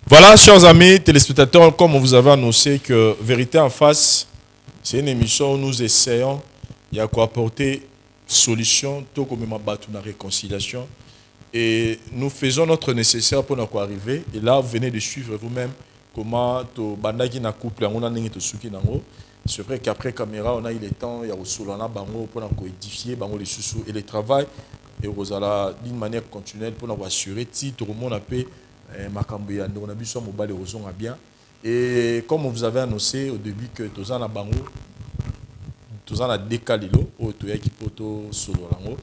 Voilà, chers amis téléspectateurs, comme on vous avait annoncé que Vérité en face, c'est une émission où nous essayons d'apporter solution, tout comme ma battu la réconciliation. Et nous faisons notre nécessaire pour nous arriver. Et là, vous venez de suivre vous-même comment to bandaki na couple on a ningi to suki nango. C'est vrai qu'après caméra, on a eu le temps, il y a aussi l'on bango pour nous édifier bango les sous et le travail et vous allez d'une manière continuelle pour nous assurer si tout le monde a pu makambo ya ndona biso mobile ozonga bien. Et comme on vous avait annoncé au début que tous en a bango tous en a décalilo au toyaki poto solo lango.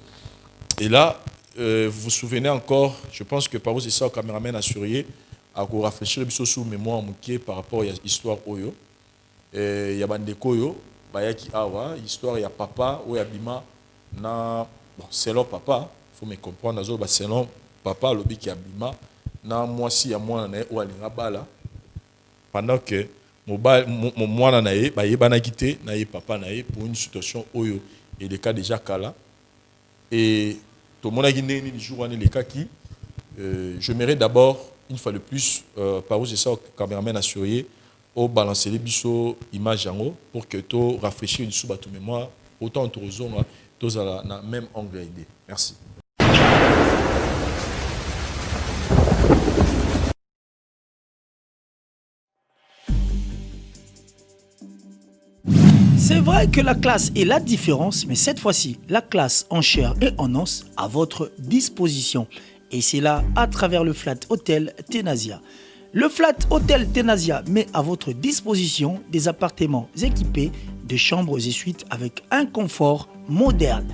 Et là vous vous souvenez encore, je pense que par c'est ça, le caméraman assuré à rafraîchir sous mémoire par rapport à l'histoire Oyo. Il y a des koyo, bayaki awa, histoire ya papa ou ya bima na bon, selon papa, faut me comprendre azo ba selon papa lobi ki abima na moi si ya mwana na ou alinga bala pendant que mon mwana na ye ba yebana kité na ye papa na ye pour une situation Oyo et le cas déjà kala et tout le monde a guiné ni jour les cas qui j'aimerais d'abord une fois de plus par où c'est ça caméraman assuré au balancer les bisous images en pour que tu rafraîchis une sous à tout mémoire autant entre zones tous à la même angle idée. Merci. C'est vrai que la classe est la différence, mais cette fois-ci, la classe en chair et en os à votre disposition. Et c'est là à travers le Flat Hotel Tenasia. Le Flat Hotel Tenasia met à votre disposition des appartements équipés de chambres et suites avec un confort moderne.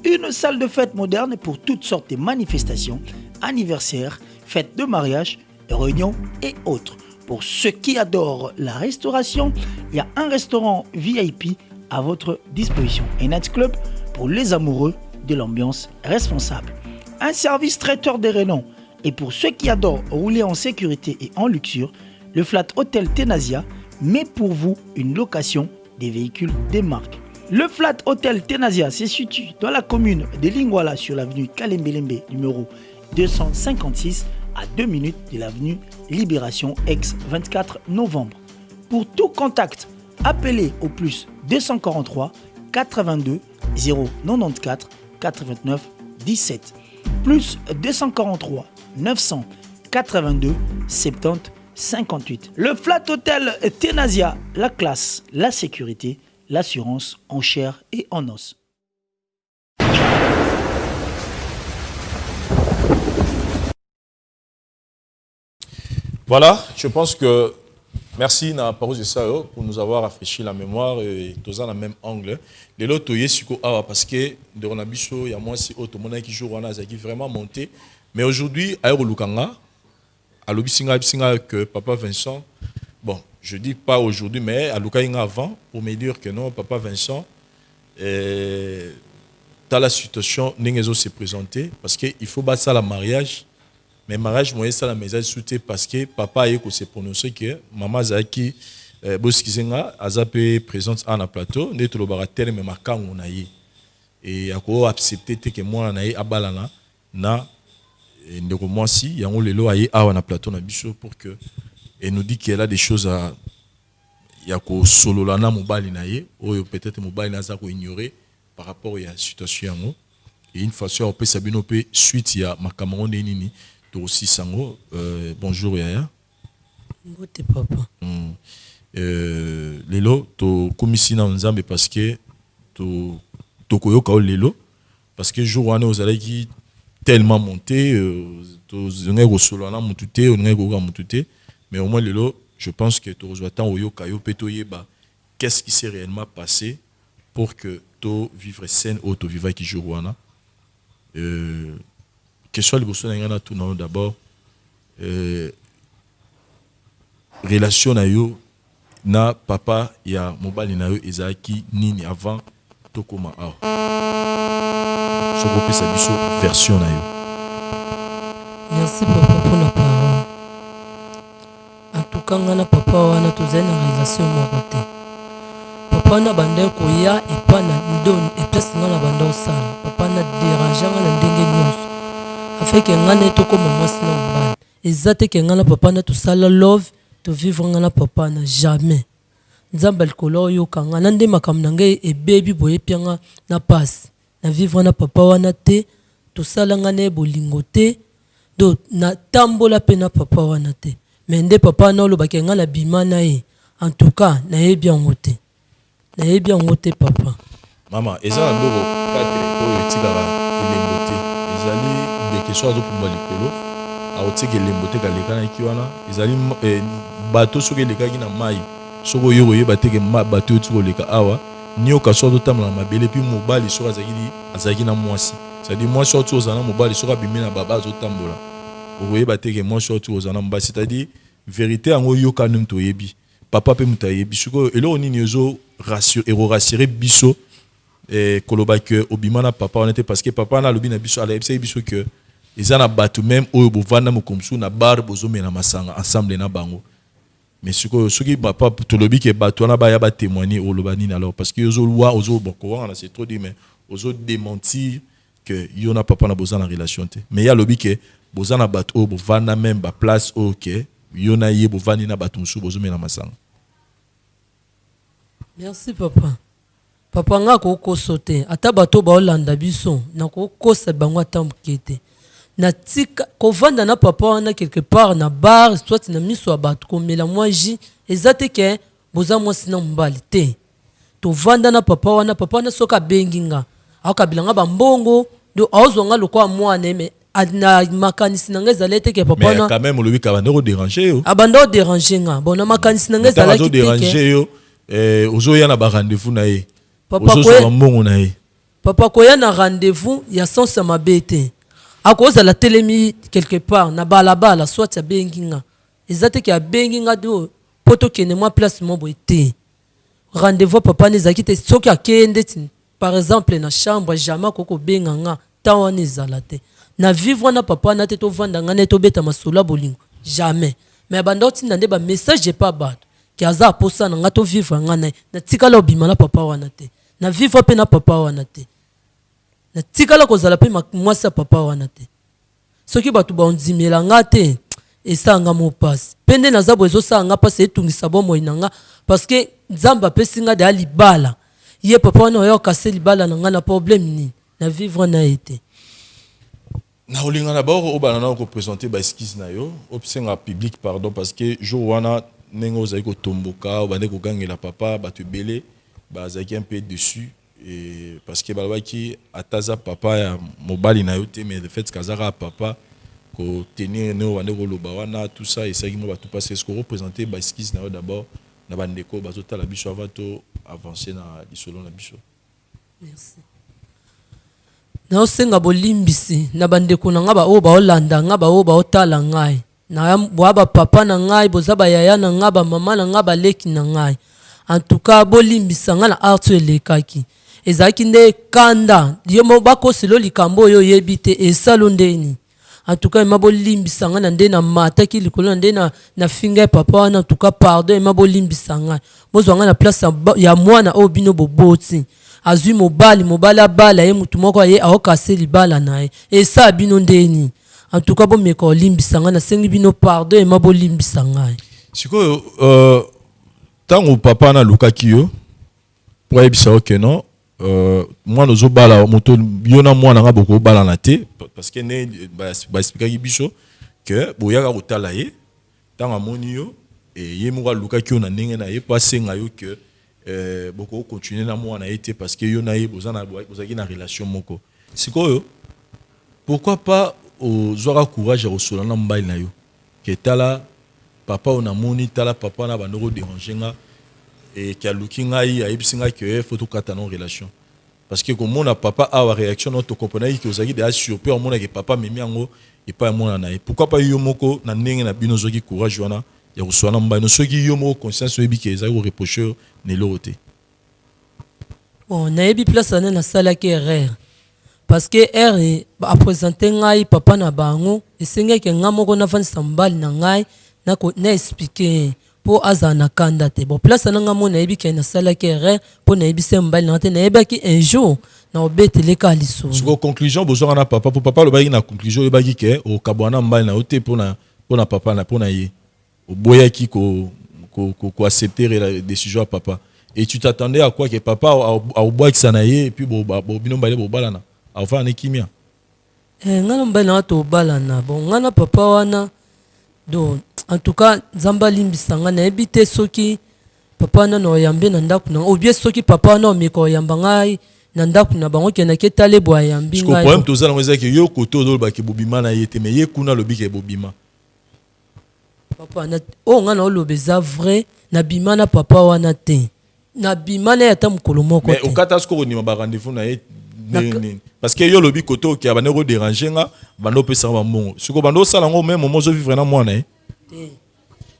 Une salle de fête moderne pour toutes sortes de manifestations, anniversaires, fêtes de mariage, réunions et autres. Pour ceux qui adorent la restauration, il y a un restaurant VIP à votre disposition. Un nightclub pour les amoureux de l'ambiance responsable. Un service traiteur de renom. Et pour ceux qui adorent rouler en sécurité et en luxure, le Flat Hotel Tenasia met pour vous une location des véhicules des marques. Le Flat Hotel Tenasia se situe dans la commune de Lingwala sur l'avenue Kalembelembe numéro 256 à 2 minutes de l'avenue Libération ex-24 novembre. Pour tout contact, appelez au plus 243 82 094 89 17 plus 243 982 70 58. Le Flat Hotel Tenasia, la classe, la sécurité, l'assurance en chair et en os. Voilà, je pense que merci na parole de ça pour nous avoir rafraîchi la mémoire et tous dans le même angle. Les lots yesiko awa parce que de on a biso ya moi si auto mona qui joue on a qui vraiment monté mais aujourd'hui aero lukanga à l'obisinga que papa Vincent bon, je dis pas aujourd'hui mais à Lukainga avant pour me dire que non papa Vincent dans la situation n'engezo se présenter parce que il faut battre ça la mariage. Mais mariage moi ça la maison soutien parce que papa a se prononcé que maman Zaki boskizenga azape présente en plateau neto lo baratere mais makango na ye et ako accepter que moi na ye abalana na ndeko moi si yango lelo aye awa na plateau na biso pour que et nous dit qu'elle a des choses à yako solo lana mobali na ye ou peut-être mobali na za ko ignorer par rapport à la situation yango et une façon on peut sabino peut suite ya makambo nini aussi sango bonjour Yaya. Bonjour papa. Lelo to komisi na nzambe parce que to koyoka lelo parce que jour wana ozalaki tellement monté to zenga rosolo na mutute onga goga mutute mais au moins lelo je pense que to rejoitant oyoka yo peto yeba qu'est-ce qui s'est réellement passé pour que to vivre saine ou to vivre qui jour wana question de bosso na tout non d'abord relation na yo na papa ya mobali na yo ezaki nini avant to koma awa so ko pesa biso version na yo. Merci papa pour la parole. En tout cas ngana papa wana tozali na relation moko te. Papa na bande koya epana ndon epesi ngana bande osala papa na dérange ngana ndenge nyonso afeke ngana etoko mama sina mbali eza te ke nga na papa na tosala love tovivre nga na papa na jamais. Nzambe likolo oyoka nga na nde makambo na ngai ebebi boye pia nga na pasi na vivre na papa wana te tosala nga na bolingo te do na tambola pe na papa wana te mais nde papa na olobaki nga na bima na ye en tout cas nayebi yango te papa. Mama eza na ndoko 4 oyo etikaka elembo te ezali ndeke so azopumba likolo aotika elembo te kalekanaki wana ezali bato soki elekaki na mai soki oyo oyeba teke bato oyo tikoleka awa nioka so azotambola na mabele mpi mobali soki azalaki na mwasi c'est-à-dire mwasi oyo ti ozala na mobali soki abimi na baba azotambola okoyeba teke mwasi oyo ti ozala na mobali c'est-à-dire vérité yango oyoka nini toyebi papa mpe moto ayebi sikoyo eloko nini ekorasire biso koloba ke obima na papa wana te parce que papa wana alobi na biso alayebisaki biso ke eza na bato même oyo bovanda mokomsu na bar bozomela masanga ensemble na bango mais sikoyo soki papa tolobi ke bato wana baya batémoigner oloba nini alors parce que ozolwa ozobokowanga c'est trop dit mais ozodémentir que yo na papa na boza na relation te mais ya lobi ke boza na bato oyo bovanda même baplace oyo ke yo na ye bovandi na bato mosusu bozomela masanga. Merci papa. Papa nga kokoso te ata bato baolanda biso na kokosa bango ata moke te na tika kovanda na papa wana quelque part na bar soit na miso ya bato komela mwaji eza te ke boza mwasi na mobali te tovanda na papa wana soki abengi nga akabila nga bambongo do aozwa nga lokwa mwana me na makanisi na nga ezali te ke papa wana mais quand même olobi ka banda kodéranger yo abanda odéranger nga bon na makanisi na nga ezalaki te ke ozoya na ba rendez-vous na ye papa koya na rendez-vous ya sens ya mabe te akozala telemi quelque part na balabala soit ya bengi nga eza te ke abengi nga do po tokende mwa place mo boye te rendez-vous papa nezalaki te soki akende ti par exemple na chambre jamais kokobenga nga ntan wana ezala te na vivre na papa na te tovanda nga ne tobeta masolo ya bolingo jamais mais banda otinda nde bamessage epa bato ke aza aposa na nga tovivre nga na tikala obima na papa wana te na vivre pe na papa wana te na tikala kozala pe mwasi ya papa wana te soki bato baondimela nga te esanga mopasi pe nde naza bo ezosala nga mpasi etungisa bomoi na nga parce que nzambe apesi nga deya libala ye papa wana oyo okase libala na nga na problème nini na vivre na ye te na olinga na bao obana na kopresente baeskise na yo opisenga public pardon parce que jour wana ndenge ozali kotomboka obande kogangela papa bato ebele bazalaki un peu dessus et parce que balobaki ataza papa ya mobali na yo te mais le fait kazaka papa kotenir ne obande koloba wana tout ça esaki mo bato parce que ce représenter baeskise na yo d'abord na bandeko bazotala biso avant to avancer na lisolo na biso. Merci. naosenga bolimbisi na bandeko na nga baoyo baolanda nga baoyo baotala ngai na bwa bapapa na ngai boza bayaya na nga bamama na nga baleki na ngai en tout cas bolimbisa nga na arto elekaki ezalaki nde kanda yo mo bakoselo likambo oyo oyebi te esalo ndeni en tout cas ema bolimbisa nga na nde na mataki likolo na nde na finga papa wana en tout cas pardon ema bolimbisa nga bozwa nga na place ya mwana oyo bino boboti azwi mobali abala ye mutu moko ye aokase libala na ye esa bino ndeni en tout cas bomeka olimbisa nga nasengi bino pardon ema bolimbisa ngai sikoyo ntango papa na lukaki yo po ayebisa yo ke non mwana ozobala moto yo na mwana nga bokobala na te parce que ne baexplikaki biso ke boyaka kotala ye ntango amoni yo ye moko alukaki yo na ndenge na ye po asenga yo ke boko continuer na mwana ye te parce que yo na ye bozalaki na relation moko sikoyo pourquoi pas ozwaka courage ya kosola na mobali na yo ke tala papa onamoni tala papa na bandoko déranger nga et ki aluki ngai ayebisi ngai ke faut tokata na relation parce que komona papa awa réaction no tokomponaki ke ozalaki deya surpris omonaki papa memi yango epai ya mwana na ye pourquoi pas yo moko na ndenge na bino ozwaki courage wana ya kosola na mobali no soki yo moko conscience oyebi ke ezalaki koreproche yo na eloko te nayebi place ane nasalaki erreur parce que ere apresente ngai papa na bango esengaki nga moko navandisa mobali na ngai na expliquer po aza na kanda te bon place na nga mo nayebi ke nasalaki erreur po nayebisa mobali na te nayebaki un jour na obeteleka lisolo siko conclusion bozwaka na papa po papa lobaki na conclusion oyebaki ke okabwana mobali na yo te po pour na papa na pour na ye oboya qui ko accepter la décision à papa et tu t'attendais à quoi que papa a oboya qui sanaye et puis bo bino balé bo balana enfin ne kimia ngana mbana to balana bon ngana papa wana donc en tout cas nzamba limbisa ngana ebite soki papa na no yambe na ndaku na obie soki papa na miko yamba ngai na ndaku na bango kena ketale bo yambi ngai. Le problème to za ngweza ke yo koto do ba ke bobima na yete mais ye kuna lobi ke bobima. Papa na ngana olobeza vrai na bima na papa wana te. Na bima na yata mukolo moko te. Mais okata sko ni ba rendez-vous na ye parce que yo lobi koto ki abane ko déranger nga bando pesa ba mbongo. Siko bando sala ngo même moment zo vivre na mwana e.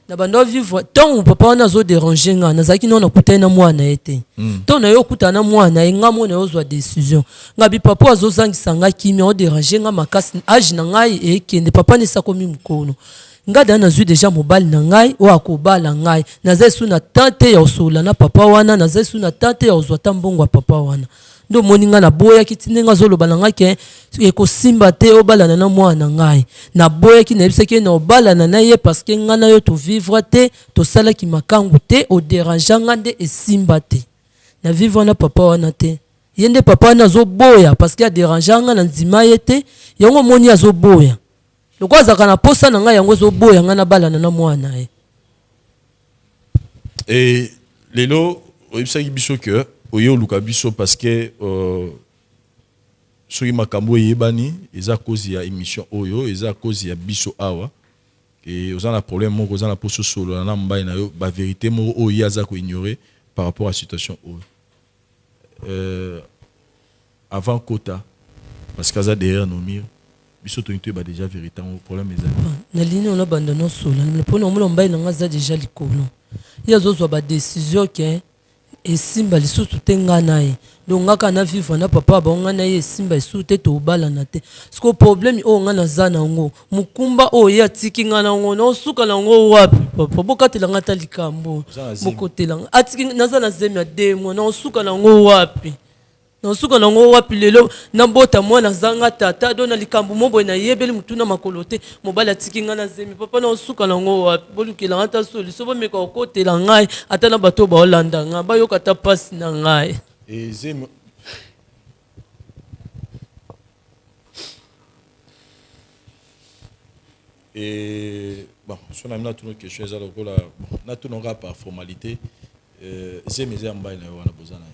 Na bando vivre tant papa wana zo déranger nga nazaki non akuta na mwana ete tant na yo kuta na mwana nga mona yo zwa décision nga bi papa azo zangisa nga kimi o déranger nga makasi age na ngai e kende papa ne sakomi mkono nga da na zwi déjà mobile na ngai o akobala ngai naza su na tante ya osola na papa wana naza su na tante ya ozwa tambongo papa wana ndo moninga na boya kitine nga zolo balanga ke eko simba te obala na mwana ngai na boya ki na biseke na obala na ye parce que nga na yo to vivre te to sala ki makangu te o déranger nga nde esimba te na vivre na papa wana te yende papa wana zo boya parce que a déranger nga na nzima ye te yango moni azo boya loko azaka na posa na nga yango zo boya nga na bala na mwana ye et lelo oyebisaki biso ke oyo luka biso parce que soki makambo yebani eza cause ya émission oyo eza cause ya biso awa et oza na problème moko oza na poso solo na mbai na yo ba vérité moko oyo aza ko ignorer par rapport à situation oyo avant kota parce que aza derrière nos murs biso to into ba déjà vérité au problème eza na ligne on a abandonné solo mais pour nous mbai na ngaza déjà likolo ya zo ba décision que et simba lisusu te nga na ye donc ngaka na vivre na papa ba na ye simba lisusu te to bala na te siko problème o nga na za na ngo mukumba o ya tiki nga na ngo no suka na ngo wapi papa bokatela nga ta likambo bokotela atiki na za na zemi ya demo na suka na ngo wapi na suka na ngo wapi lelo na mbota mwana zanga tata do na likambo mobo na yebeli mutuna makolote mobala tiki nga na zemi papa na suka na ngo wapi bolukela nga ta soli so bomeka okotela ngai ata na bato ba olanda nga ba yoka ta pasi na ngai et zemi et bon so na mina tuno question za lokola na tuno nga par formalité zemi za mbai na wana bozana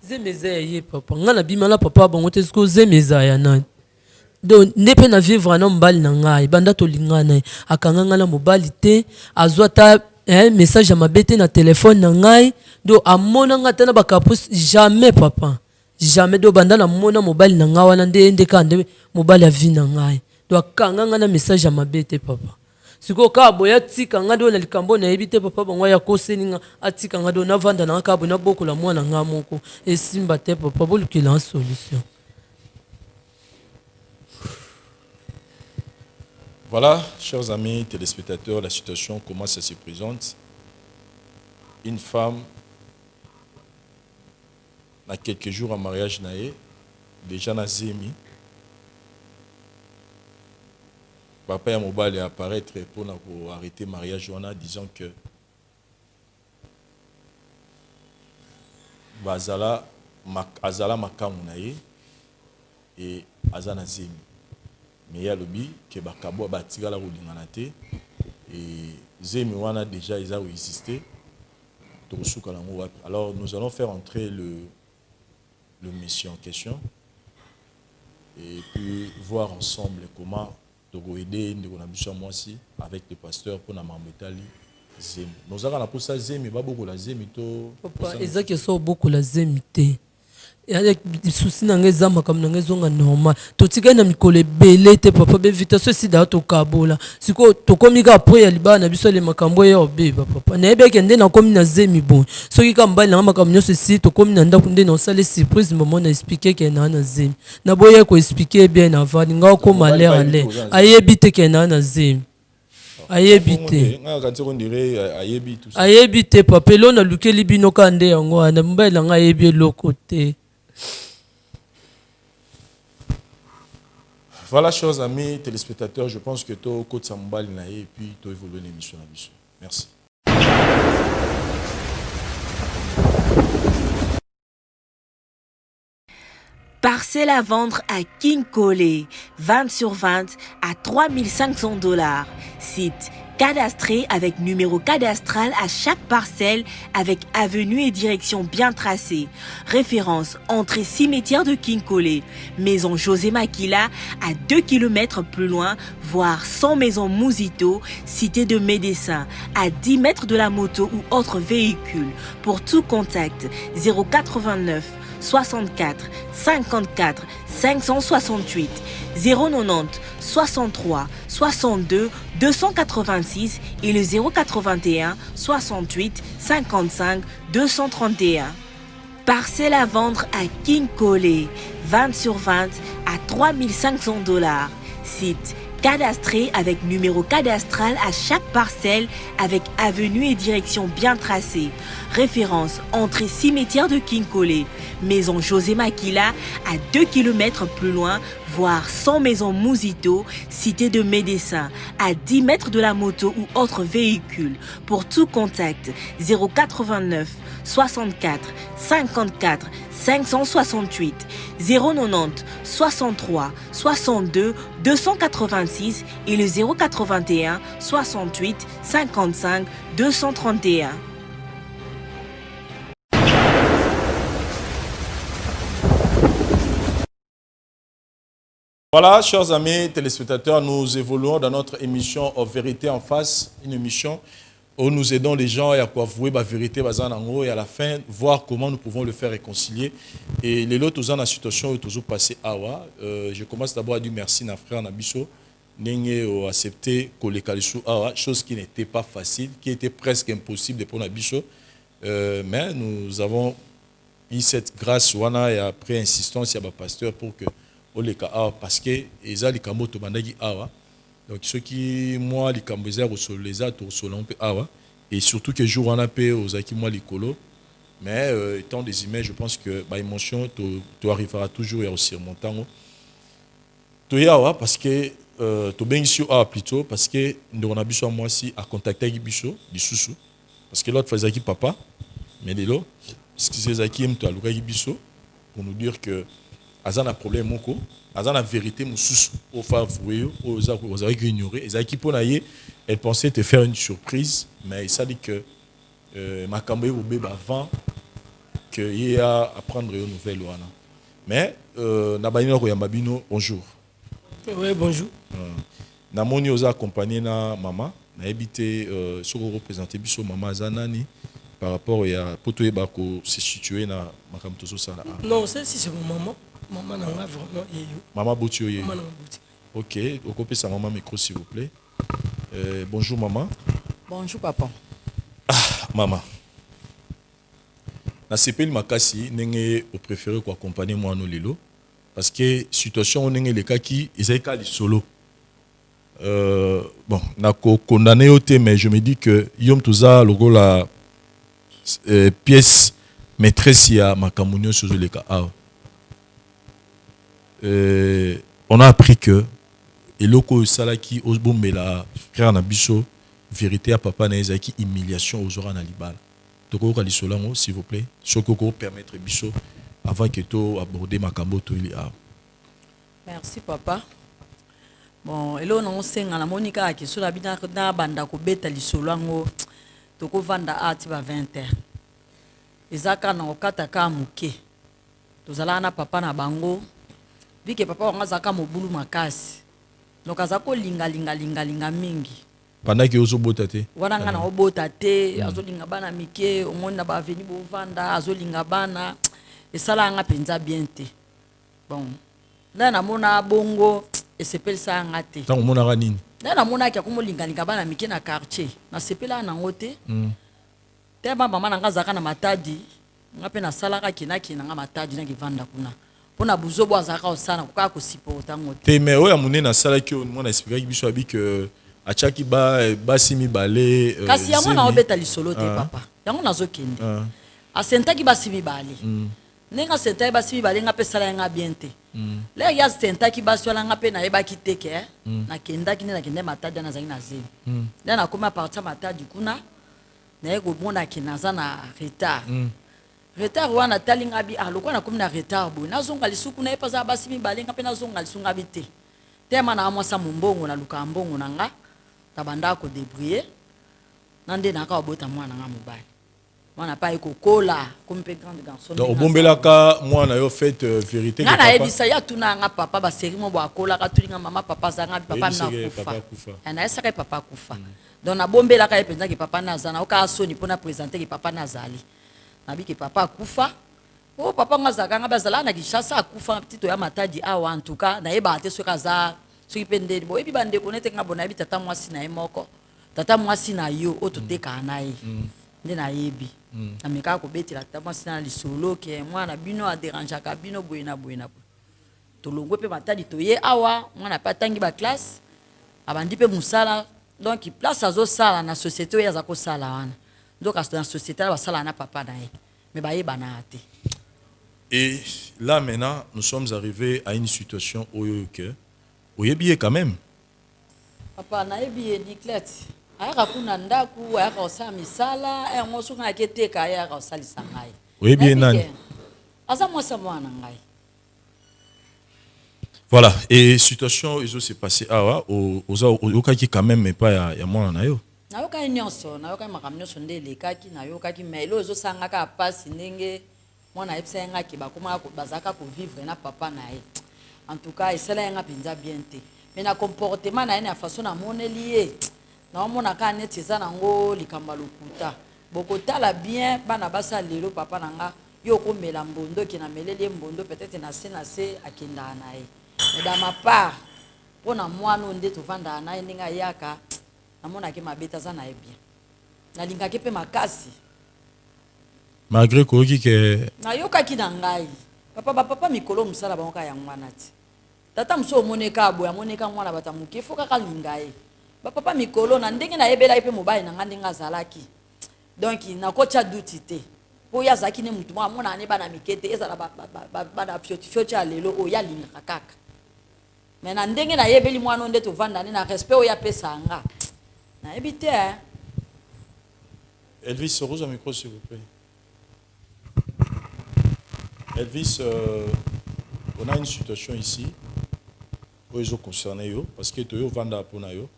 zemeza ye papa ngana bimala papa bango te sko zemeza ya nani donc nepe na vivre na mbali na ngai banda to lingana akanga ngana mobali te azwa ta message ya mabete na téléphone na ngai do amona ngata na bakapus jamais papa jamais do banda na mona mobali na ngai wana nde kande mobali ya vie na ngai do akanga ngana message ya mabete papa siko ka boya tika nga do na likambo na ebite papa bango ya koseninga atika nga do na vanda na ka bo na bokola mwana nga moko esimba te papa bolukela en solution. Voilà, chers amis téléspectateurs, la situation comment ça se présente. Une femme a quelques jours en mariage naé déjà na zemi papa ya mobile apparaître pour arrêter mariage wana disant que azala makamu na ye et azana zemi mais ya lobi ke bakabo batigala kolingana te et zemi wana déjà ils ont existé to suka lango wapi. Alors nous allons faire entrer le monsieur en question et puis voir ensemble comment aider moi aussi avec le pasteur pour na mambetali zemi nous avons la posa zemi ba beaucoup la zemi to papa ezaki so beaucoup la zemi te ya souci na ngeza makam na ngezonga normal to tika na mikole belé te papa be vite ceci da to kabola siko to komika après ya libana na biso le makambo ya obeba papa na ebe kende na komi na zemi bon soki ka mbali na makambo nyo ceci to komi na ndako nde na sale surprise moment na expliquer ke na zemi na boye ko expliquer bien avant nga ko malheur ale ayebi te ke na zemi ayebi te papa lo na lukeli bino ka nde yango na mbali na nga ayebi loko te. Voilà, chers amis téléspectateurs, je pense que tu as côté Sambal et puis tu as évolué l'émission. Merci. Parcelle à vendre à King Collet, 20 sur 20 à $3,500. Site cadastré avec numéro cadastral à chaque parcelle avec avenue et direction bien tracée. Référence entrée cimetière de King Collet. Maison José Maquila à 2 km plus loin, voire 100 maisons Mousito, cité de Médecins, à 10 mètres de la moto ou autre véhicule. Pour tout contact, 089 64 54 568 090 63 62 286 et le 081 68 55 231. Parcelle à vendre à King Collet, 20 sur 20 à $3,500. Site cadastré avec numéro cadastral à chaque parcelle avec avenue et direction bien tracée. Référence entrée cimetière de King Collet. Maison José Maquila à 2 km plus loin, voire 100 maisons Mousito, cité de Médecins, à 10 mètres de la moto ou autre véhicule. Pour tout contact, 089 64 54 568 090 63 62 286 et le 081 68 55 231. Voilà, chers amis téléspectateurs, nous évoluons dans notre émission Vérité en face, une émission où nous aidons les gens à avouer la vérité et à la fin voir comment nous pouvons le faire réconcilier. Et les autres dans la situation où toujours passé awa, je commence d'abord à dire merci à frère Nabiso, n'ayez accepté Kolekalisu awa, chose qui n'était pas facile, qui était presque impossible pour Nabiso, mais nous avons eu cette grâce et après insistance il y a pasteur pour que parce que les alikambo to bandaki awa. Donc ceux qui moi les cambézères au sol les autres au sol on peut awa et surtout que jour on a payé aux aki moi les colo mais étant des images je pense que bah émotion tu arriveras toujours à aussi remontant to yawa parce que to ben ici awa plutôt parce que nous on a besoin moi aussi à contacter avec biso du sous parce que l'autre faisait qui papa mais les lots parce que ces aki aiment to aluka biso pour nous dire que azana problème moko azana vérité mususu au favouer aux avez ignoré et qui pour naie elle pensait te faire une surprise mais il s'est dit que makambo au bébé avant que il a à prendre une nouvelle wana mais na banino ko yambabino bonjour. Oui, bonjour. Na moni oza accompagné na maman na habité sur représenter biso maman zanani par rapport à poto ebako se situer na makambo tozo sala. Non, c'est mon maman. Maman n'a vraiment eu. Maman Boutio. Maman n'a Boutio. Ok, occupez sa maman micro s'il vous plaît. Bonjour maman. Bonjour papa. Ah, maman. Na sepeli makasi nenge au préféré ko accompagner moi no lelo parce que situation nenge le cas qui ezeka li solo. Bon, na ko condamné au mais je me dis que yom tuza logo la pièce maîtresse ya makamunyo sur le cas. On a appris que eloko salaki osbombela frère na biso vérité à papa na ezaki humiliation aux ora na libala toko ka lisolango s'il vous plaît sokoko permettre biso avant que to aborder makambo to ili a. Merci papa. Bon elo na osenga na monika ki sula bina na banda ko beta lisolango toko vanda ati ba 20h ezaka na okata ka muke tozala na papa na bango que papa wanga zaka mobulu makasi donc azako linga mingi pendant que ozo botate wana nga na obota te azolinga bana mike omoni na ba veni bo vanda azolinga bana esala nga penza bien te bon na mona bongo esepeli sa nga te tant mona ga nini na mona ki akomolinga bana mike na quartier na sepela na ngote te mama na nga zaka na matadi nga pe na salaka kinaki na nga matadi na kivanda kuna pona buzobo azaka osana kuka ko supporta ngote te mais oya munene na sala ki on mona expliquer biso abi que achaki ba simi balé kasi yango na obeta lisolo te papa yango nazokende asentaki ba simi balé nenga senta ba simi balé nga pe sala nga bien te le ya sentaki basi wala ngape na yeba kiteke na kendaki na kende matadi na zangi na zeli na koma partir matadi kuna na yeko mona kinaza na retard retard wana talinga bi aloko na komi na retard bo na zonga lisuku na yepa za basi mi balenga pe na zonga lisunga bite tema na amwasa mbongo na luka mbongo na nga tabanda ko débrouiller nande na ka bota mwana nga mobali mwana pa eko kola comme pe grande garçon donc obombelaka mwana yo fait vérité nga na yebisa ya tuna nga papa ba série mo ba kola ka tulinga mama papa zanga papa na kufa na esaka papa kufa donc na bombelaka yepenza ki papa na zana oka soni pona présenter ki papa na zali na bi ki papa kufa oh papa nga zaka nga bazala na kishasa kufa petito ya matadi awa en tout cas na yeba te soka za soki pende bo ebi bande konete nga bona ebi tata mwasi na emoko tata mwasi na yo ototeka na ye nde na yebi na meka ko betela tata mwasi na lisolo ke mwana bino a déranger ka bino boyena to longo pe matadi to ye awa mwana pa tangi ba classe abandi pe musala donc place azo sala na société ya za ko sala wana donc dans société ba sala na papa na ye mais ba yeba na ate. Et là maintenant nous sommes arrivés à une situation où que oyebiye quand même papa na yebiye Niclette ayaka kuna ndaku ayaka osala misala ngoso nga keteka ayaka osalisa ngai oyebiye nani aza mwasa mwana ngai. Voilà, et situation ils s'est passé awa okaki quand même mais pas ya mwana na yo nayoka nyonso nayoka makambo nyonso nde lekaki nayokaki mais lo ezosangaka pasi ndenge mwana epesa yanga ki bakoma bazaka ko vivre na papa na ye en tout cas esala yanga penza bien te mais na comportement na ye na façon na moneli ye na mona ka neti eza nango likamba lokuta bokotala bien bana basa lelo papa nanga yo komela mbondo ki na meleli mbondo peut-être na se akenda na ye mais dans ma part pona mwana nde tovanda na ye ndinga yaka namona ke mabeta za na ye bien nalinga ke pe makasi malgré koki ke nayokaki na ngai papa mikolo musala bangoka ya mwana ti tata muso omoneka aboya amoneka mwana batamuke fo kaka linga ye papa mikolo na ndenge nayebelaki mpe mobali na nga ndenge azalaki donc nakotya duti te po oyo azalaki ne mutu moko amona ane bana mike te ezala bana fiotifioti ya lelo oyo alingaka kaka mais na ndenge nayebeli mwana nde tovanda ne na respect oyo apesa nga nayebi te. Elvis, Rose au micro s'il vous plaît. Elvis, on a une situation ici où ils ont concerné yo parce que tu es vanda pour yo.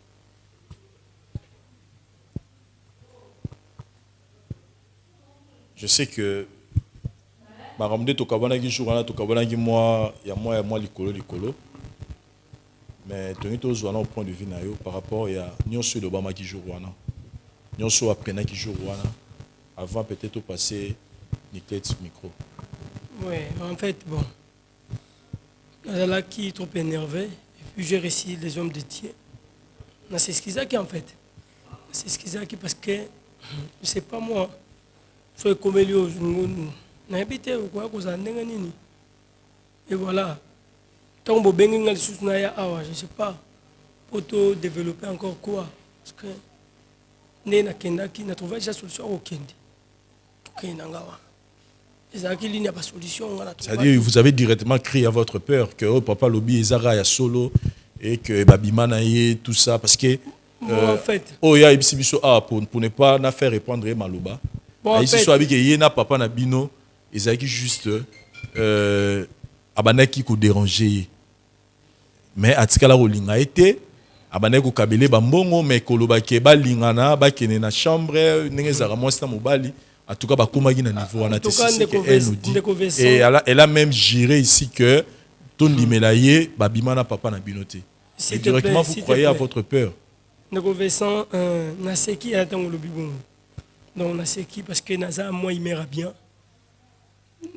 Je sais que Maramde to kabana ki jourana to kabana ki moi ya moi likolo mais tu es aux au point de vue na yo par rapport à nyonso de Obama ki jourana nyonso apena ki jourana avant peut-être au passer Niclette micro. Oui, en fait, bon, là qui est trop énervé, et puis j'ai réussi les hommes de Dieu. C'est ce qu'ils ont qui en fait. C'est ce qu'ils ont qui parce que, je sais pas moi, soit comme les autres, n'habitez ou quoi, vous en avez nini. Et voilà. Tant que vous avez sous naya awa, je sais pas, pour te développer encore quoi. Parce que, n'a trouvé déjà solution au Kendi. Ok, n'angawa. C'est-à-dire qu'il n'y a pas de solution. C'est-à-dire vous avez directement crié à votre peur que oh, papa lobby ezara ya solo et que babimana y tout ça parce que en fait oh ya ibisibiso pour ne pas na faire répondre maloba. Bon, en fait soit avec yena papa na bino ezaki juste abanaki ko déranger mais atikala rolinga été abanaki ko kabele bambongo mais koloba ke ba lingana ba kene na chambre ndenge zara mwasi na mobali. En tout cas, bah, comment il niveau elle nous dit. Et elle a même géré ici que ton nimelaye, babimana papa na binoté. Et directement, vous croyez à votre peur. Donc, Vincent, na seki attend le bibon. Donc, na seki parce que naza moi il m'ira bien.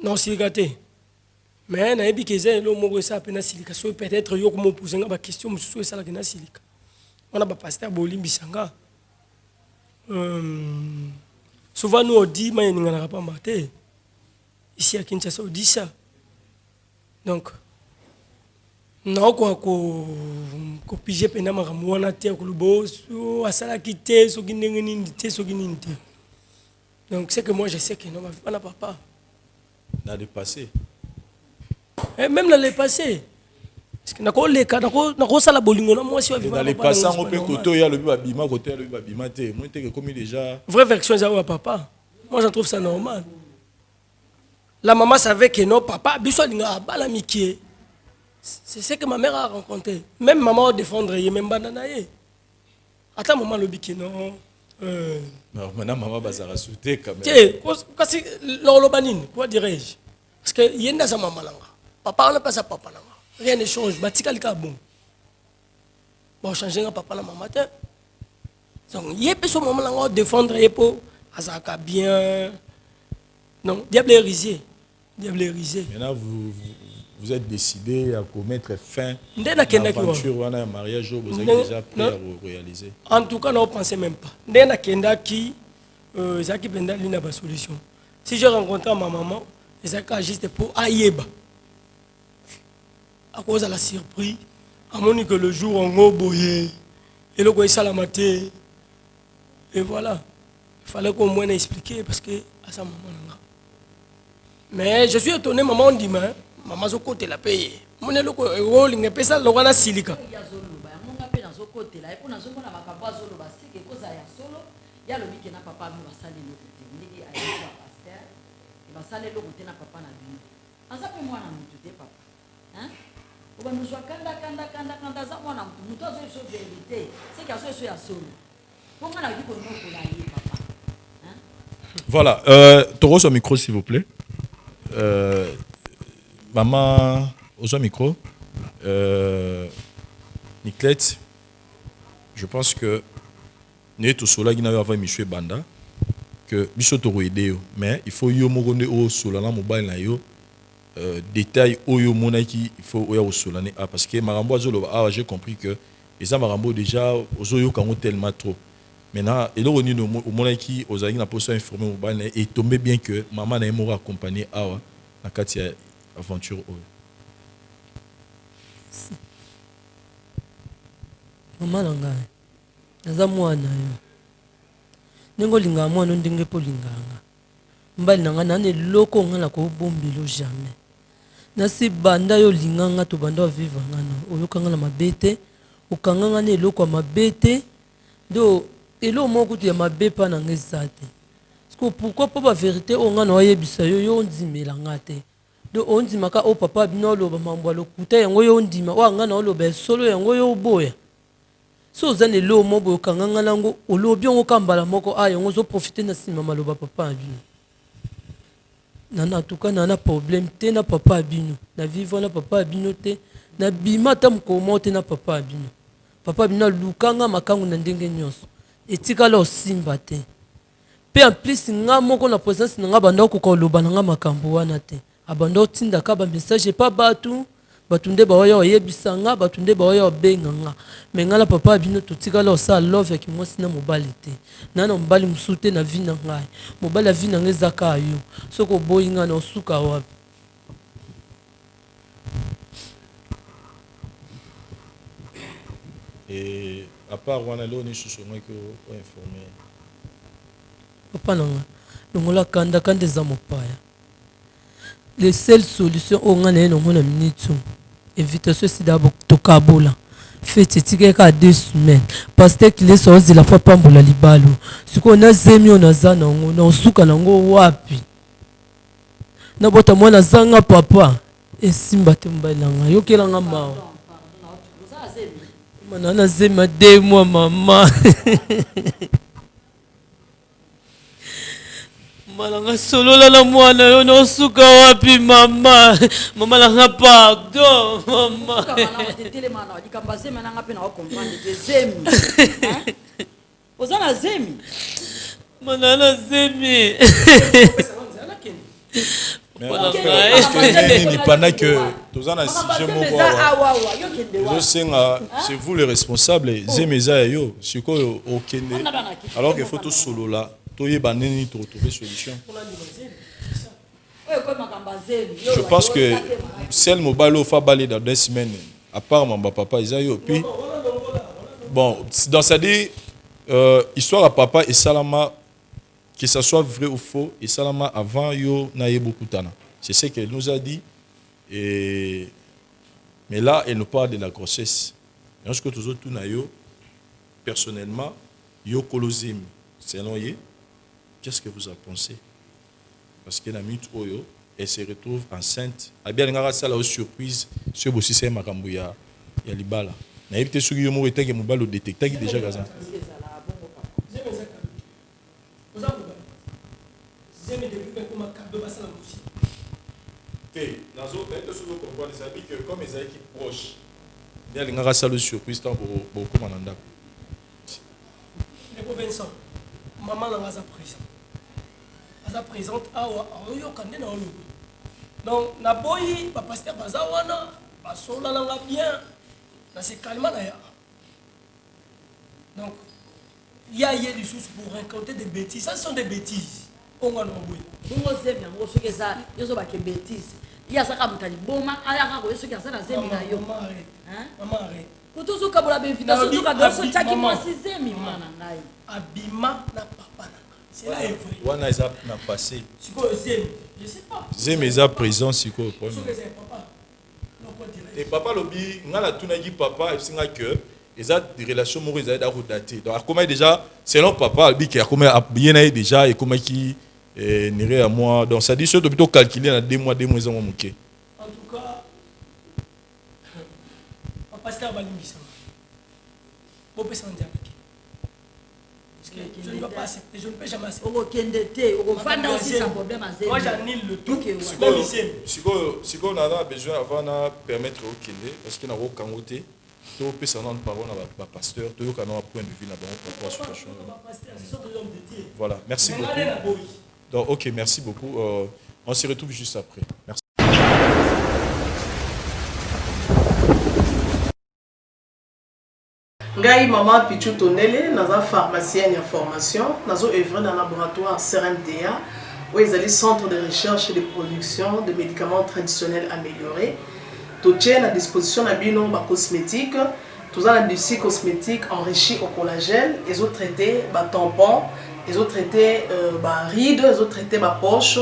Non, c'est gâté. Mais na ebi keze lo mo ça pena silika so peut-être yo comme poser nga ba question mususu ça la na silika. On a ba pasteur bolimbi sanga. Souvent nous on dit mais il n'y en a pas maté. Ici à Kinshasa on dit ça. Donc non quoi ko pige pena makamwana te ko boss asala kité so kinengeni te so kininte. Donc c'est que moi je sais que non ma papa n'a dépassé. Même dans le passé. Parce que nako sala bolingo na moi si dans les passants on peut côté ya le babima côté le babima te moi te comme déjà vraie version ça wa papa. Moi j'en trouve ça normal. La maman savait que non papa biso linga bala mikie. C'est ce que ma mère a rencontré. Même maman défendre y même banana yé. Attends maman le biki non. Non, maintenant maman bazara souté quand même. Tiens, parce que l'olobanine, quoi dirais-je? Parce que yenda sa maman langa. Papa on n'a pas sa papa langa. Rien ne change, batika le bon. Bon changer papa la maman. Donc yé peut son maman langa défendre yé pour azaka bien. Non, diable est risé. Diable est risé. Maintenant vous êtes décidé à commettre fin à l'aventure ou à un mariage, vous avez déjà prêt à réaliser. En tout cas, on ne pensait même pas. Ndena kenda qui Zaki Benda lui n'a pas de solution. Si je rencontre ma maman, Zaki juste pour Ayeba. À cause de la surprise, à mon que le jour on a boyé, et le goy salamaté. Et voilà. Il fallait qu'au moins expliquer parce que à sa maman. Mais je suis étonné, maman dit, maman zo côté la paye. Mon est le rôle, il n'est pas ça, le roi silica. Ya lobi ke na papa mi basali loko te ndenge ayebi ba pasteur e basali loko te na papa na bino aza pe mwana mutu te papa hein oba nuzwa kanda za mwana mutu azo so vérité c'est qu'azo so ya solo ponga na ki ko noko la ye papa hein voilà Toro au micro s'il vous plaît maman au micro Niclette je pense que né tout cela qui n'a pas monsieur banda que biso to aider mais il faut yo mogonde o sola na mobile na yo détail oyo monaki il faut oya o sola ne parce que marambo azolo j'ai compris que les marambo déjà ozoyo kango tellement trop maintenant et le roni no monaki ozali na poso informer mobile et tomber bien que maman na mo accompagner awa na kati ya aventure oyo maman nanga naza mwana yo ndenge olingaa mwana ndenge mpo olinganga mbali na ngai nana eloko onga na kobombelo jamais nasi banda yo olinganga to banda ovivre ngana oyokanga na mabe te okanganga na eloko ya mabe te ndo eloko moko kutu ya mabe mpa na ngai eza te parceke pourkui mpo bavérité oyo nga na oyebisa yo yo ondimelanga te ndo ondimaka o papa bino oloba mambo ya lokuta yango yo ondima oyo anga na oloba esolo yango yo oboya so oza na eloko mo boye okanganga nango olobi yango kambala moko yango ozoprofite na nsima maloba papa ya bino nana atuka nana problème te na papa ya bino na vivre na papa ya bino te na bima ata mokolo moko te na papa ya bino papa ya bino alukanga makangu na ndenge nyonso etikala osimba te mpe en plus nga moko na présence na nga banda okoka oloba na nga makambo wana te abanda otindaka bamessage epa bato nde baoya oyebisa nga bato nde baoya obenga nga me nga na papa ya bino totikala osala love yaki mwasi na mobali te na na mobali mosusu te na vi na ngai mobali ya vi na ngai ezaka yo soki oboyi nga na osuka wapi et à part wana leo ni susu moi que o informer papa na nga longola kanda eza mopaya les seules solutions oyo nga na ye nongo na minute invitation sida tokabola feti etikaka 2 semaines paster kilesa ozela po apambola libalo sikoyo nazemi oyo naza nango na osuka nango wapi nabota mwana azanga papa esimba te mobali na nga yokelanga mawa mana nazema 2 mois mama malanga solola na mwana yo nosuka wapi mama mama langa pardon mama ozana zemi manana zemi pendant que c'est vous le responsable zemeza yo sikoyo okende alors qu'il faut tout solo là toyeba nini to trouver solution. Je pense que celle mobile fa balé dans 2 semaines à part mon papa Isaïo puis bon dans ça dit histoire à papa et Salama que ça soit vrai ou faux et Salama avant yo na beaucoup tana c'est ce qu'elle nous a dit Et mais là, elle nous parle de la grossesse. Lorsque tous autres personnellement, yo kolozim, selon ye, qu'est-ce que vous en pensez? Parce que la minute oyo, elle se retrouve enceinte. A bien ngara ça la surprise, ce bossi c'est makambo ya libala. Na yebite sugi yo mo etenge mo balo détecter qui déjà gaza. Comme ils étaient proches, il y a une surprise pour commandant. Les Vincent, maman n'a pas présent. Elle est présente à Oyo. Donc, na boyi, ba pasteur bazawana, ba sola na bien, na se calma na ya. Donc, il y a des choses pour raconter des bêtises. Ça sont des bêtises. On va nous boy. Bongo zemi yango soki eza yozo ba ke bêtise. Il y a ça comme tali boma aya ka soki asa na zemi na yo. Maman arrête. Kutuzu kabola be invitation to ka doso chaki mo zemi mwana ngai. Abima na papa. C'est là est vrai. Wana eza na passé. Siko zemi, je sais pas. Zemi eza présent siko problème. Siko c'est papa. Et papa lobi ngala tuna gi papa et singa que ils ont des relations moro ils ont daté. Donc comment déjà selon papa lui qui a comment bien déjà et comment qui n'irait à moi. Donc ça dit ce plutôt calculer dans 2 mois ils ont manqué. En tout cas papa c'est un balimisa. Bon peut s'en dire. Je ne peux pas accepter, je ne peux jamais accepter. Moi j'annule le tout. Si on a besoin avant de permettre au Kende, parce qu'il n'y a aucun côté, tout peut s'en rendre parole à pasteur, tout le point de vue là-bas. Voilà, merci beaucoup. Donc, ok, merci beaucoup. On se retrouve juste après. Merci. Ngai maman Pichu Tonele, naza pharmacienne en formation, nazo œuvre dans le laboratoire CRMTA, où ils allaient centre de recherche et de production de médicaments traditionnels améliorés. Tout tient à disposition de bino cosmétiques, tout ça l'industrie cosmétique enrichie au collagène, ils ont traité tampons, ils ont traité rides, ils ont traité poche,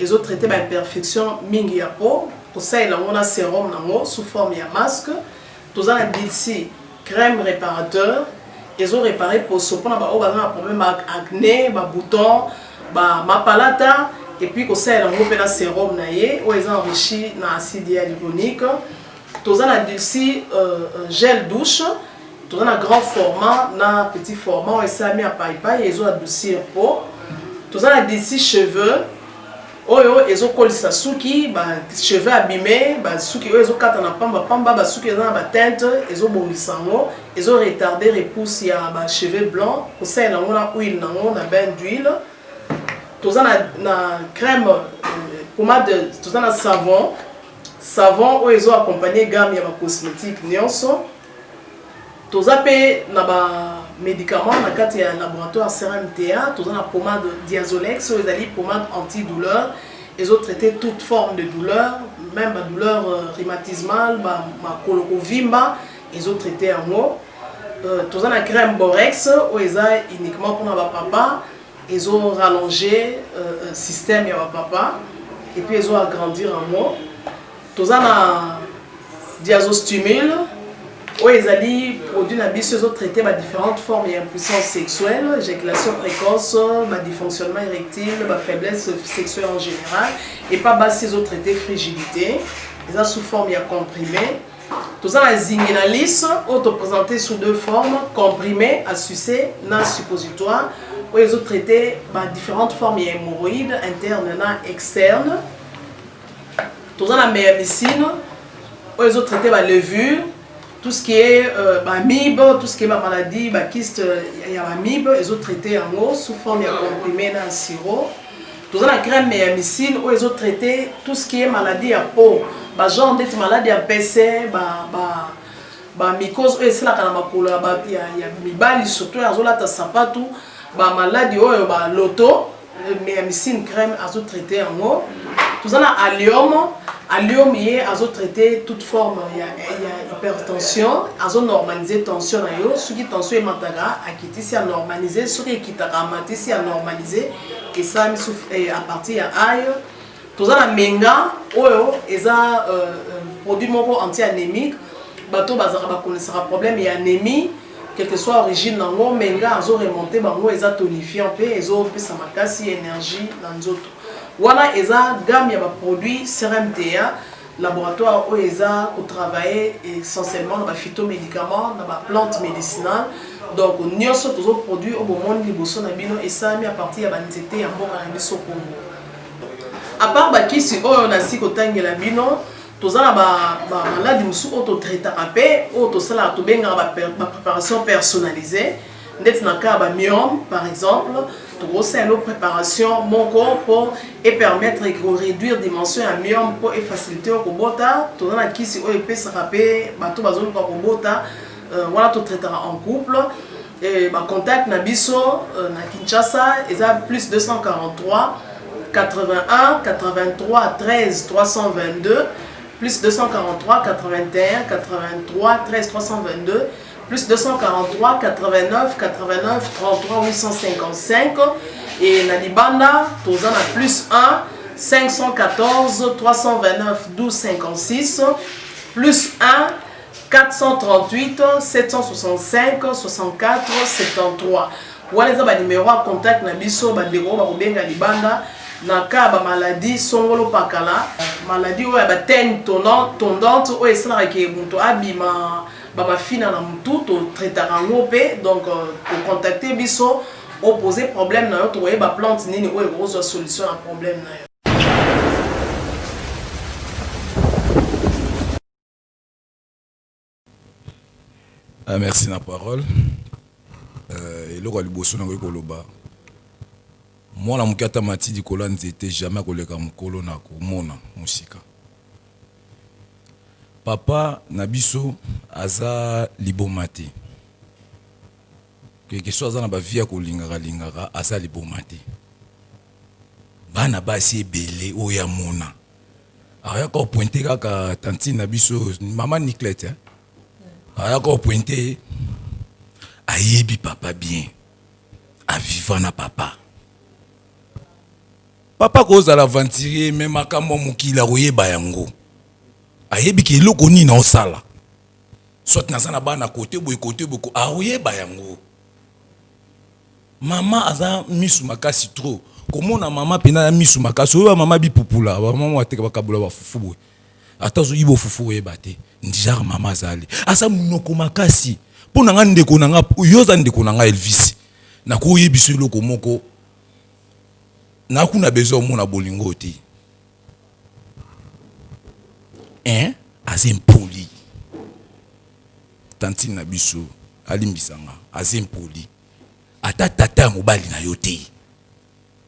ils ont traité imperfection mingi ya peau, pour ça il y a un sérum sous forme de masque, tout ça l'industrie crème réparateur, ils ont réparé pour ce qu'on a un problème avec acné, boutons, mapalata, et puis aussi ils ont un sérum où ils ont enrichi dans l'acide hyaluronique. Tous un adulci gel douche, tous un grand format, un petit format, ils ont mis à paille, ils ont adouci peau. Tous un adulci cheveux. Ils ont collé sa souki, cheveux abîmés, souki ils ont quatre na pamba, souki ils ont ba teinte, ils ont bongisango, ils ont retardé repousse ya cheveux blancs, pour ça ils ont na huile na bain d'huile. Tous na crème pommade, tous na savon où ils ont accompagné gamme ya cosmétique nyonso. Tous pe na ba médicaments na kati ya laboratoire CRMTA, tous na pommade Diazolex, ils ont pommade antidouleur, ils ont traité toute forme de douleur, même la douleur rhumatismale, ma colorovimba, ils ont traité en haut. Tous na crème Borex où ils ont uniquement pour na papa, ils ont rallongé le système ya papa et puis ils ont agrandi en haut. Tous na Diazostimule où ils ont produit ils ont traité différentes formes d'impuissance sexuelle, éjaculation précoce, dysfonctionnement érectile, faiblesse sexuelle en général, et pas ils ont traité frigidité, ils ont sous forme comprimée. Tout ça, la zinguinalis, présenté sous 2 formes, comprimé à sucer, na suppositoire, où ils ont traité différentes formes d'hémorroïdes internes et externes. Tout ça, la méamycine, où ils ont traité la levure. Tout ce qui est MIB, tout ce qui est maladie, kyste, il y a MIB, ils ont traité en haut sous forme de comprimé dans le sirop. Tout ça, la crème méamycine, où ils ont traité tout ce qui est maladie à peau. Genre des maladies à PC, mycose, c'est là qu'il y a mibali, surtout, ils ont là, sapatu, maladie, l'auto, méamycine crème, ils ont traité en haut. Tout ça, la allium. Allium, ils ont traité toute forme, il y a hypertension, ils ont normalisé tension, ceux qui tension est mataga, à normaliser, ceux qui est à normaliser, et ça à partir de aïe, Tous la menga, oyo, eza produit moko anti-anémique. Bato bazara ba connaissera problème et anémie, quelle que soit origine nango, menga azo remonter bango eza tonifiant pe ezo pesa makasi énergie na nzoto. Wana eza gamme ya ba produit CRMTA laboratoire où eza ko travailler essentiellement dans ba phytomédicaments, dans ba plantes médicinales. Donc nyonso tozo produit au moment liboso na bino esami à partir ya ba nzete ya mboka na biso Congo. À part bakisi oyo na siko tangela bino, tozala ba maladi musu auto traitera pe auto sala to benga ba préparation personnalisée, ndeti na ka ba myome par exemple, to grosse une préparation mon corps pour et permettre de réduire dimension ya myome pour et faciliter ko bota, tozala kisi oyo pesa pe bato bazolo ko bota, voilà to traitera en couple. Et ba contact na biso na Kinshasa eza plus 243 81 83 13 322 plus 243 81 83 13 322 plus 243 89 89 33 855 et na libanda tozana plus 1 514 329 12 56 plus 1 438 765 64 73. Voilà les numéros à contact na biso bandeko ba kobenga libanda na ka ba maladie songolo pakala maladie oyo ba teigne tondante oyo esala ke muto abima ba mafina na mutu to traitera ngope donc pour contacter biso opposer problème na yo to ba plante nini oyo ko solution à problème na yo. Merci na parole. Et le roi liboso na ko loba. Moi la mukata mati di kola nzete jamais koleka mukolo na komona musika. Papa na biso aza libomate. Quelque chose na ba vie ko lingara aza libomate. Bana basi ebele oya mona. Aya ko pointer kaka tantine na biso maman Niclette. Aya ko pointer ayebi papa bien. A vivant na papa. Papa cause à l'aventurier même makambo mukila oyeba yango. Ayebi ki eloko nini na osala. Soit na sana bana côté boy oyeba yango. Mama aza misu makasi trop. Komona mama pena misu makasi oyo mama bipupula mama wateka bakabula ba fufu boy. Atazo yibo fufu oyeba te. Ndijara mama azali. Asa munoko makasi. Pona nga ndeko na nga yoza ndeko na nga Elvis. Na ko yebiso eloko moko. Na kuna besoin mona bolingo te. Azempoli. Tantine na biso alimbisanga azempoli. Ata tata mobali na yote.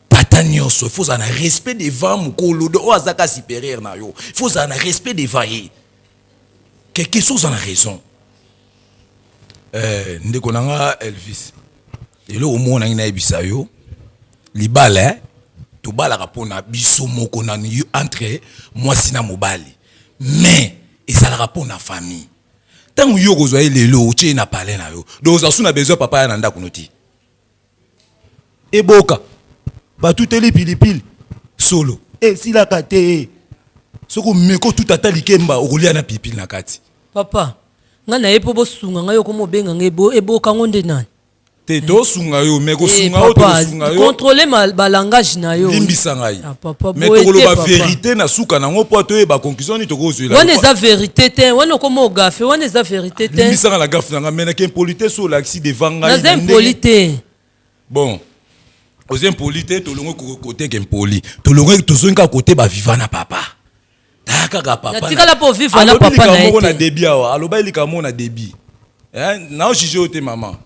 Tata nyonso il faut en respect devant mukolo do azaka supérieur na yo. Il faut en respect devant ye. Quelque chose en a raison. Ndeko nanga Elvis. Elo omona ngina ebisa yo. Libala to bala rapona biso moko na yo entre moi sina mobali. Mais ezala rapona famille. Tant yo kozwa lelo oche na parler na yo. Donc ça suna besoin papa ya nanda kunoti. Eboka. Ba tout eli pilipili solo. Sila kate. Soko meko tout atali kemba okolia na pilipili na kati. Papa, nga na epo bosunga nga yo komo benga ngebo eboka ngonde nani. Te do sunga yo meko sunga yo to sunga yo. Contrôler ma langage na yo. Limbisa ngai. Papa, mais to lo ba vérité na suka na ngo po to e ba conclusion ni to ko zuela. Wana eza vérité te, wana komo gafe, wana eza vérité te. Limbisa la gafe na nga mena ke impolité so l'axi devant ngai. Na impolité. Bon. Aux impolité to longo côté ke impoli. To longo to zonga côté ba vivant na papa. Takaka papa. Na tikala po vivre na papa na ete. Na débit awa, aloba ilika mona débit. Na o jije ote maman.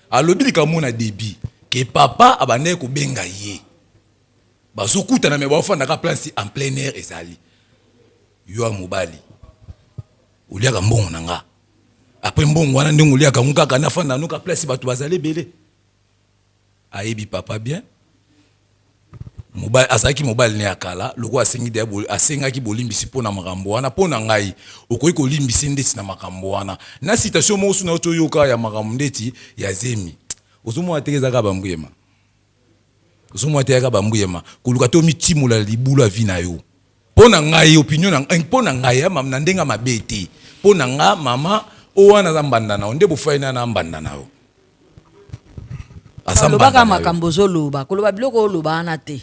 Alobi ilika mona débit ke papa abane ko benga ye. Bazokuta na me ba ofanda ka place en plein air ezali. Yo mobali. Uliaka mbongo nanga. Après mbongo wana ndingo uliaka ngaka na fanda nuka place batu bazali belé. Ayebi papa bien. Mobile azaki mobile ne akala loko asengi de asengaki bolimbisi pona makambo wana pona ngai okoyi ko limbisi ndeti na makambo wana na citation mo suna oto yoka ya makambo ndeti ya zemi ozomo atekeza ka bambwema ozomona te yaka bambuyema koluka te omitimola libulu ya vi na yo mpo na ngai opinion mpo na ngai na ndenge ya mabe te mpo na nga mama owana aza mbanda na yo nde bofai na mbanda na yo lobaka makambo ozoloba koloba biloko oloba wana te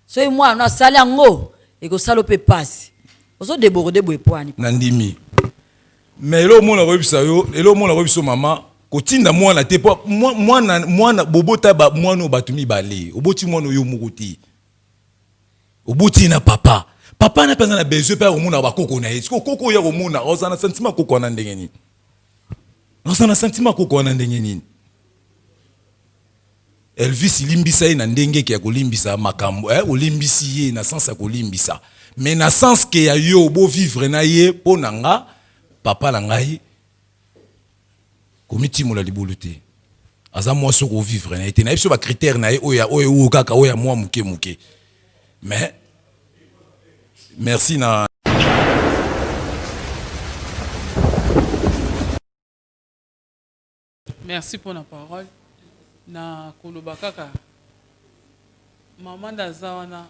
soki mwana asali yango ekosala mpe pasi ozodeborde boye pwani na ndimi mais elo mona koyebisa yo elo mona koyebisa mama kotinda mwana te po mwana bobota mwana oyo bato mibale oboti mwana oyo moko te oboti na papa na mpenza na besoin mpe akomona bakoko na ye siko koko oyo akomona oza na sentiment koko wana ndenge nini oza na sentiment koko wana ndenge nini Elvis limbisa ye na ndenge ke ya kolimbisa makambo olimbisi ye na sens ya kolimbisa mais na sens ke ya yo bo vivre na ye mpo na nga papa na ngai komitimola libulu te aza mwasi oko vivre na ye te na ye biso bacritère na ye oyo kaka oyo ya mwa moke mais merci na merci pour la parole na koloba kaka mama ndaza wana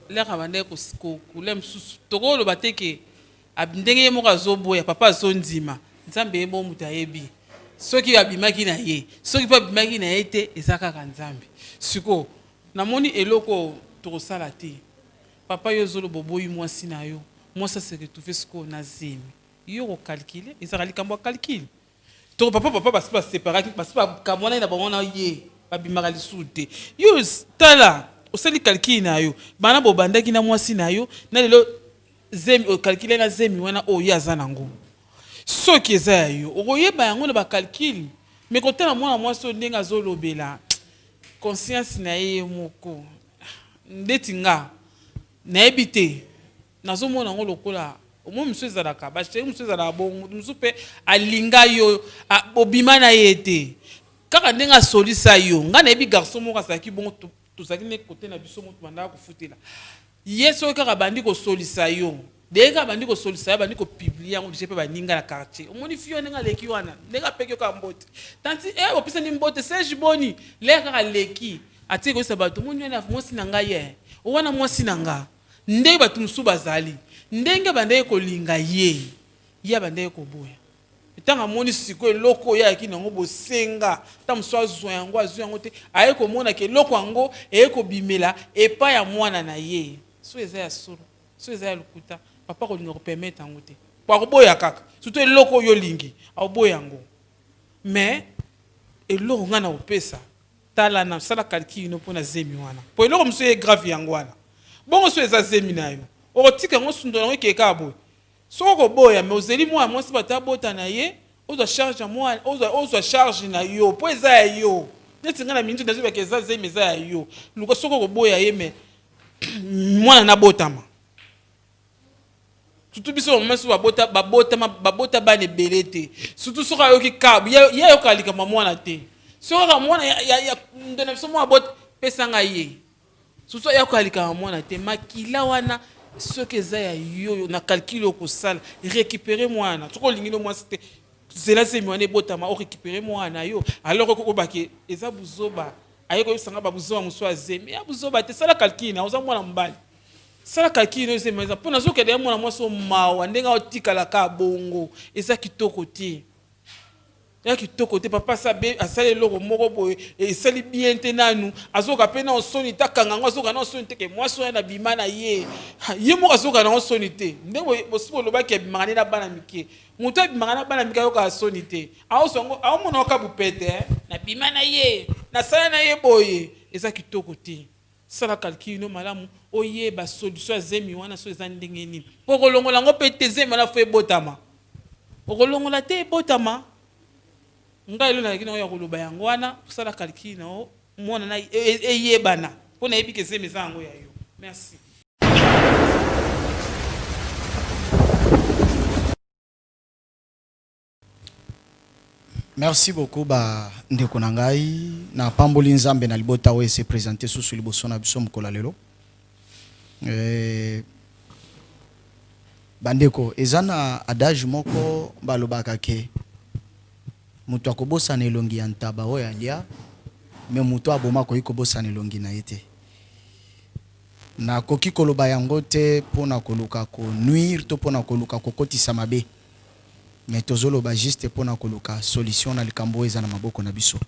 leka bande kokule mosusu tokoloba te ke ndenge ye moko azoboya papa azondima nzambe ye mo moto ayebi soki abimaki na ye soki mpe abimaki na ye te eza kaka nzambe siko namoni eloko tokosala te papa yo ozoloba oboyi mwasi na yo mwasi aseretrouve sikoyo na zemi yo kokalkile ezaka likambo ya kalkile to papa basi baseparaki basi bakamwana na bamwana ye babimaka lisusu te yo tala osali kalkile na yo bana bobandaki na mwasi na yo na lelo zemi okalkile na zemi wana oyo aza nango soki eza ya yo okoyeba yango na bakalkile me kotala mwana mwasi oyo ndenge azolobela conscience na ye moko ndeti nga nayebi te nazomona yango lokola omo mosu ezalaka basheri mosu ezalaka bongo mosu mpe alinga yo obima na ye te kaka ndenge asolisa yo nga nayebi garçon moko azalaki bongo tozalaki ne kote na biso moto bandaka kofutela ye soki kaka bandi kosolisa yo ndenge kaka bandi kosolisa yo bandi kopiblie yango dije mpe baninga na quartier omoni fio ndenge aleki wana ndenge apeki yo kaka mbote tanti opesani mbote serge boni leka kaka leki atie koyisa bato omoni wana mwasi na ngai ye owana mwasi na nga ndenge bato mosusu bazali ndenge bandenge kolinga ye bandenge koboya ntango amoni sikoyo eloko oyo ayaki nango bosenga ntango mosusu azwa yango te aye komonaka eloko yango eye kobimela epai ya mwana na ye so eza ya solo so eza ya lokuta papa kolinga kopermete yango te po akoboya kaka surtout eloko oyo olingi akoboya yango mais eloko nga na opesa tala na sala kalkili no mpo na zemi wana po eloko mosusu ye grave yango wana bongo so eza zemi na yo okotika yango sundola yango ekeka boye soko koboya me ozeli mwana mwasi bato abota na ye ozwa charge na yo mpo eza ya yo neti nga na miniti nazobaka eza zemi eza ya yo luka soko koboya ye me mwana nabotama surtout biso bamasi babota bana ebele te surtout soki ayoki kabu ye ayoka likambo mwana te soki kaka mwana ndona biso mwana bota pesanga ye surtout ayoka likambo mwana te makila wana soki eza ya yo na calcule okosala récupérer mwana soki olingi no mwasi te zela zemi wana ebotama orécupérer mwana yo alors okobaki eza buzoba aye koyebisanga babuzoba mosusu azemi ya buzoba te sala calcule na oza mwana mobali sala calcule no ezemi eza mpo nazokende ya mwana mwasi omawa ndenge otikalaka bongo eza kitoko te ya kitoko te papa asali eloko moko boye esali bien te nanu azoka mpe na osoni te akanga yango azoka na osoni te ke mwasi oyo na bima na ye moko azoka na osoni te ndenge bosi bolobaki abimaka nde na bana mike moto abimaka na bana mike ayoka asoni te aomona oka bupete na bima na ye nasala na ye boye eza kitoko te sala calcule no malamu oyeba solution ya zemi wana so eza ndenge nini mpo kolongola yango mpe te zemi wana fo ebotama okolongola te ebotama ngai elo nalaki nango ya koloba yango wana kosala calcule nao mwana na eyebana mpo nayebi ke zemi eza yango ya yo merci. Merci beaucoup ba ndeko na ngai na pamboli nzambe na libota oyo se présenter susu liboso na biso mkola lelo bandeko eza na adage moko balobaka ke moto akobosana elongi ya ntaba oyo alia mais moto aboma koki kobosana elongi na ye te. Nakoki koloba yango te mpona koluka konuire to mpona koluka kokotisa mabe, mais tozoloba juste mpona koluka solution na likambo oyo eza na maboko na biso.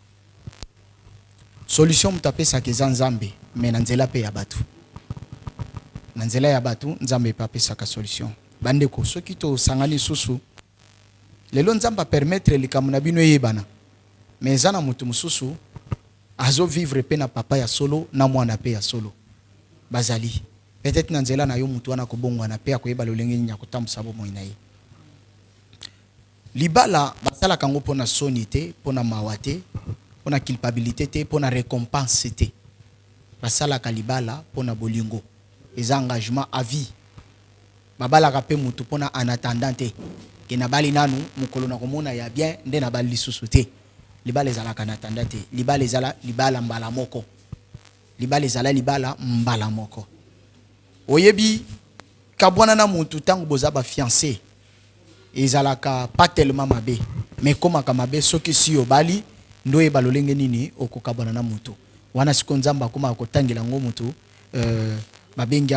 Solution moto apesaka eza nzambe, mais na nzela mpe ya bato. Na nzela ya bato nzambe mpe apesaka solution. Bandeko soki tosangani susu lelo nzambe apermettre likambo na bino eyebana, mais eza na moto mosusu azo vivre pe na papa ya solo na mwana pe ya solo bazali. Peut-être na nzela na yo moto wana kobongwana pe akoyeba lolenge nya kotambusa bomoi na ye. Libala basala kango pona soni te, pona mawa te, pona culpabilité te, pona récompense te. Basala ka libala pona bolingo. Eza engagement à vie. Babala ka pe moto pona en attendant te. Ke na bali nanu mukolo na komona ya bien nde na bali lisusu te. Libala ezala ka na attendant te. Libala ezala libala mbala moko. Libala ezala libala mbala moko. Oyebi kabwana na mutu tango boza ba fiancé. Ezalaka pas tellement mabe, mais comme kamabe soki si obali ndo e balolenge nini okokabwana na mutu. Wana siko nzamba kuma akotangela ngo mutu babengi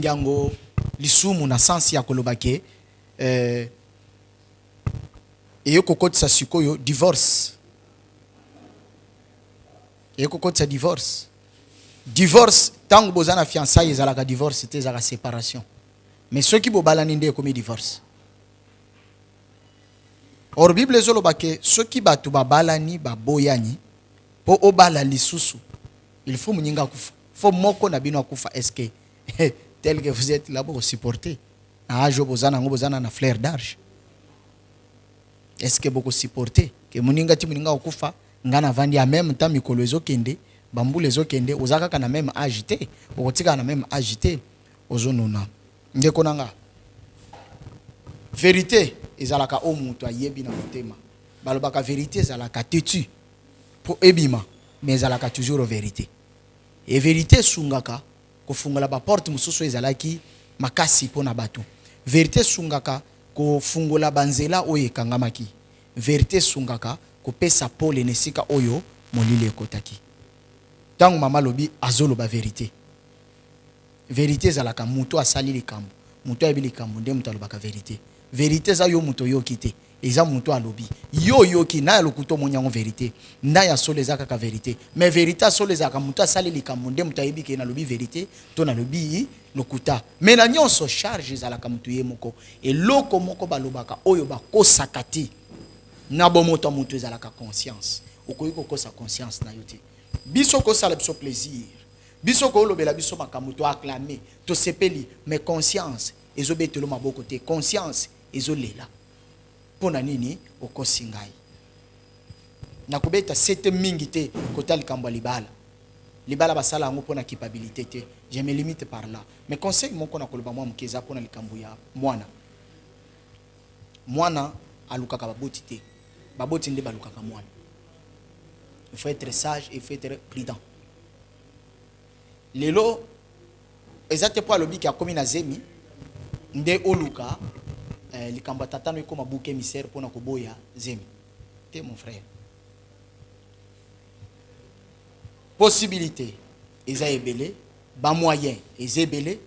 yango lisumu na sensi ya kolobake eyo kokotisa sikoyo divorce. Eyo kokotisa divorce. Divorce, tant que vous avez fiançailles, vous avez divorce, c'est la séparation. Mais ceux qui vous balanent, c'est comme divorce. Or, la Bible dit que ceux qui vous balani, boyani, pour obala lisusu, il faut que vous faut moko na bino kufa. Est-ce que tel que vous êtes là pour supporter? Ah, je vous en na fleur d'arche. Est-ce que vous supportez? Que muninga ti muninga okufa, ngana vandi en même temps mikolo ezokende. Bambou les okende ozaka kana même agité okotika na même agité ozonona ndeko nanga vérité ezalaka o mutu ayebi na motema balobaka vérité ezalaka tetu po ebima mais ezalaka toujours vérité et vérité sungaka kofungola ba porte mususu ezalaki makasi pona bato vérité sungaka kofungola banzela oyo ekangamaki vérité sungaka kopesa pole nesika oyo molile ekotaki. Tant que maman lobi azolo ba vérité. Vérité zalaka muto asali likambo. Muto ayebi likambo nde muto alobaka vérité. Vérité za yo muto yo kite. Eza muto alobi. Yo ki na lokuto monyango vérité. Na ya sole zaka ka vérité. Mais vérité sole zaka muto asali likambo nde muto ayebi ke na lobi vérité, to na lobi lokuta. Mais na nyonso charge zalaka muto ye moko. Et loko moko balobaka oyo ba kosakati. Na bomoto muto zalaka conscience. Okoyi kokosa conscience na yote. Biso ko sala biso plaisir. Biso ko lobela biso makambo to acclamer, to sepeli, mais conscience ezobetelo maboko te. Conscience ezolela. Pona nini okosingai. Nakobeta sete mingi te kotali kambo libala. Libala basala ngo pona capabilité te. Je me limite par là. Mais conseil moko na koloba mwa mkeza pona likambo ya mwana. Mwana alukaka baboti te. Baboti nde balukaka mwana. Il faut être sage et il faut être prudent. Lelo, ezate po alobi ki akomi na zemi, nde oluka, likambo tatano yiko mabuke misère pona koboya zemi. Te mon frère. Possibilité, eza ebele, ba moyen, eza ebele,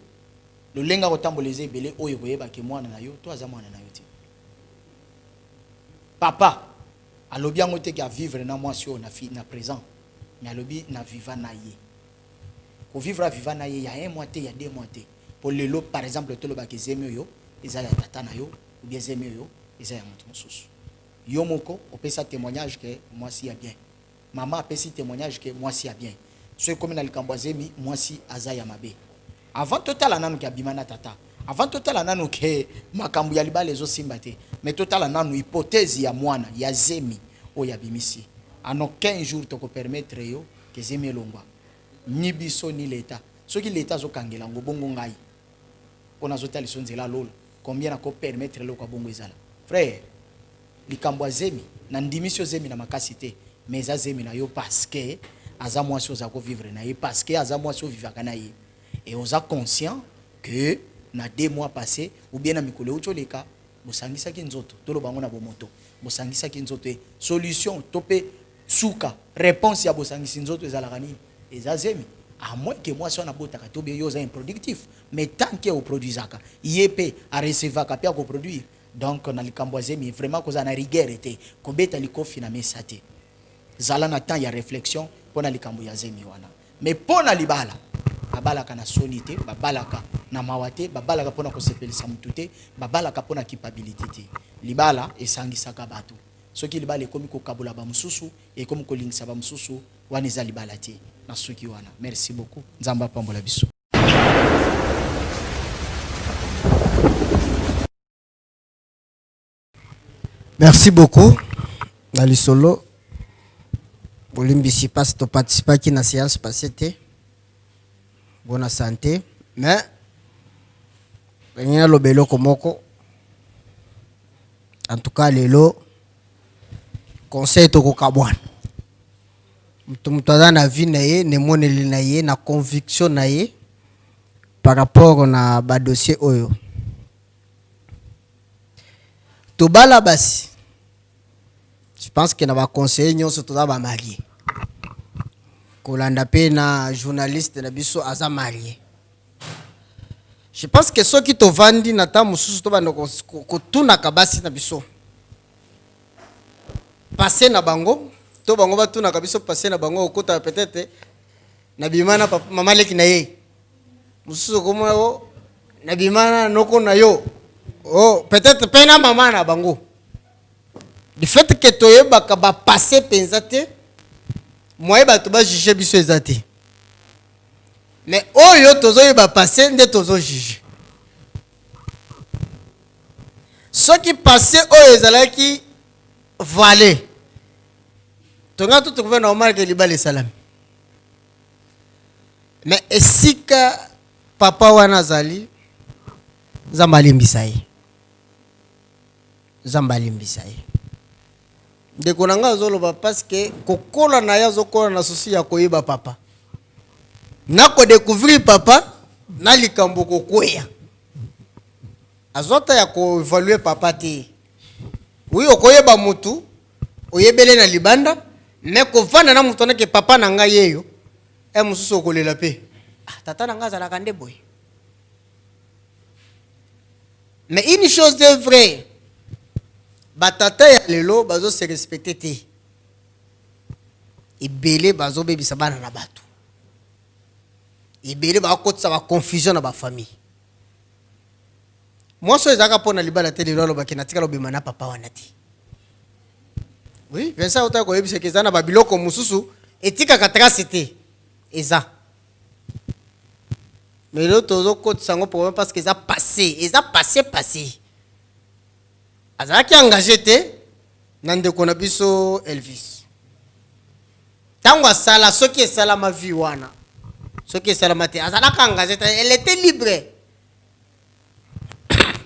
le lenga kotambola eza ebele, oyo koyeba ke mwana na yo, to aza mwana na yo te. Papa, alobi yango te ki a vivre na mwasi oyo na présent, mais alobi na viva na ye. Ko vivre a viva na ye, ya 1 mois te, ya 2 mois te. Pour lelo, par exemple, toloba ke zemi oyo, eza ya tata na yo, ou bien zemi oyo, eza ya moto mosusu. Yo moko, opesa témoignage que mwasi ya bien. Maman apesi témoignage que mwasi ya bien. So comme na likambo zemi, mwasi aza ya mabe. Avant total ananu ki abima na tata. Avant total ananu ke makambu ya libala ezo simba te. Mais total ananu hypothèse ya mwana ya zemi o ya bimisi. En aucun jour toko permettre yo ke zemi elongwa. Ni biso ni l'état. Soki l'état zo kangela ngo bongo ngai. Pona zo tali sonzela lolo. Combien na ko permettre lo kwa bongo ezala. Frère, likambo zemi na ndimisio zemi na makasi te. Mais za zemi na yo parce que aza mwasi oza ko vivre na ye parce que aza mwasi o vivaka na ye. Et oza conscient que na 2 mois passés ou bien na mikolo ucholeka bosangisa ki nzoto tolo bango na bomoto bosangisa ki nzoto solution topé suka réponse ya bosangisi nzoto ezalaka nini ezazemi à moins que moi si on a botaka to be yo za improductif mais tant que au produisaka yepé a recevaka pia ko produire donc na likambo azemi vraiment ko za na rigueur était ko beta likofi na mesate zala na temps ya réflexion pona likambo ya zemi wana mais pona libala babalaka na sonité babalaka na mawate babalaka pona ko sepelisa mutute babalaka pona capabilité te libala esangisaka bato soki libala ekomi ko kabula ba mususu ekomi ko lingisa ba mususu wana eza libala te na soki wana. Merci beaucoup nzamba pambola biso. Merci beaucoup Nali Solo bolimbisi passe to participer qui na séance passée. Bonne santé mais le belo komoko en tout cas lelo conseil to ko kabwana mutuza na vie na ye ne moneli na ye na conviction na ye par rapport na ba dossier oyo to bala basi. Je pense que na ba conseiller nyonso to ba marié kolanda pe na journaliste na biso aza marié. Je pense que ceux qui te vendent na ta mususu to bando ko tuna kabasi na biso passer na bango to bango ba tuna kabiso passer na bango okota peut-être na bimana mama leki na ye mususu ko mo na bimana noko na yo oh peut-être pe na mama na bango du fait que toyeba ka ba passer penzate moi ba to ba juger biso ezate mais oyo tozo yeba passer nde tozo juger ce qui passait oyo ezalaki voilé tonga tout trouver normal que libale salam mais esika papa wana zali zambali mbisaye de konanga zoloba parce que kokola na ya zokola na souci ya koyeba papa na ko découvrir papa na likambo kokweya azota ya ko évaluer papa te oui okoyeba mutu oyebele na libanda mais ko vanda na mutu ke papa na nga yeyo mususu okolela pe tata na nga zala kande boy. Mais une chose de vrai batata ya lelo bazo se respecter te ebele bazo bebisa bana na bato ebele ba kotsa ba confusion na ba famille. Moi so ezaka pona libala te lelo ba kenatika lobima na papa wana te. Oui, Vincent ota ko yebisa ke zana ba biloko mususu etika ka trace te eza. Mais l'autre tozo kotsa ngo problème parce que ça passé. Azaki engagé te nande kona biso Elvis. Tango sala soki sala ma vie wana. Soki sala mate azalaka engagé te, elle était libre.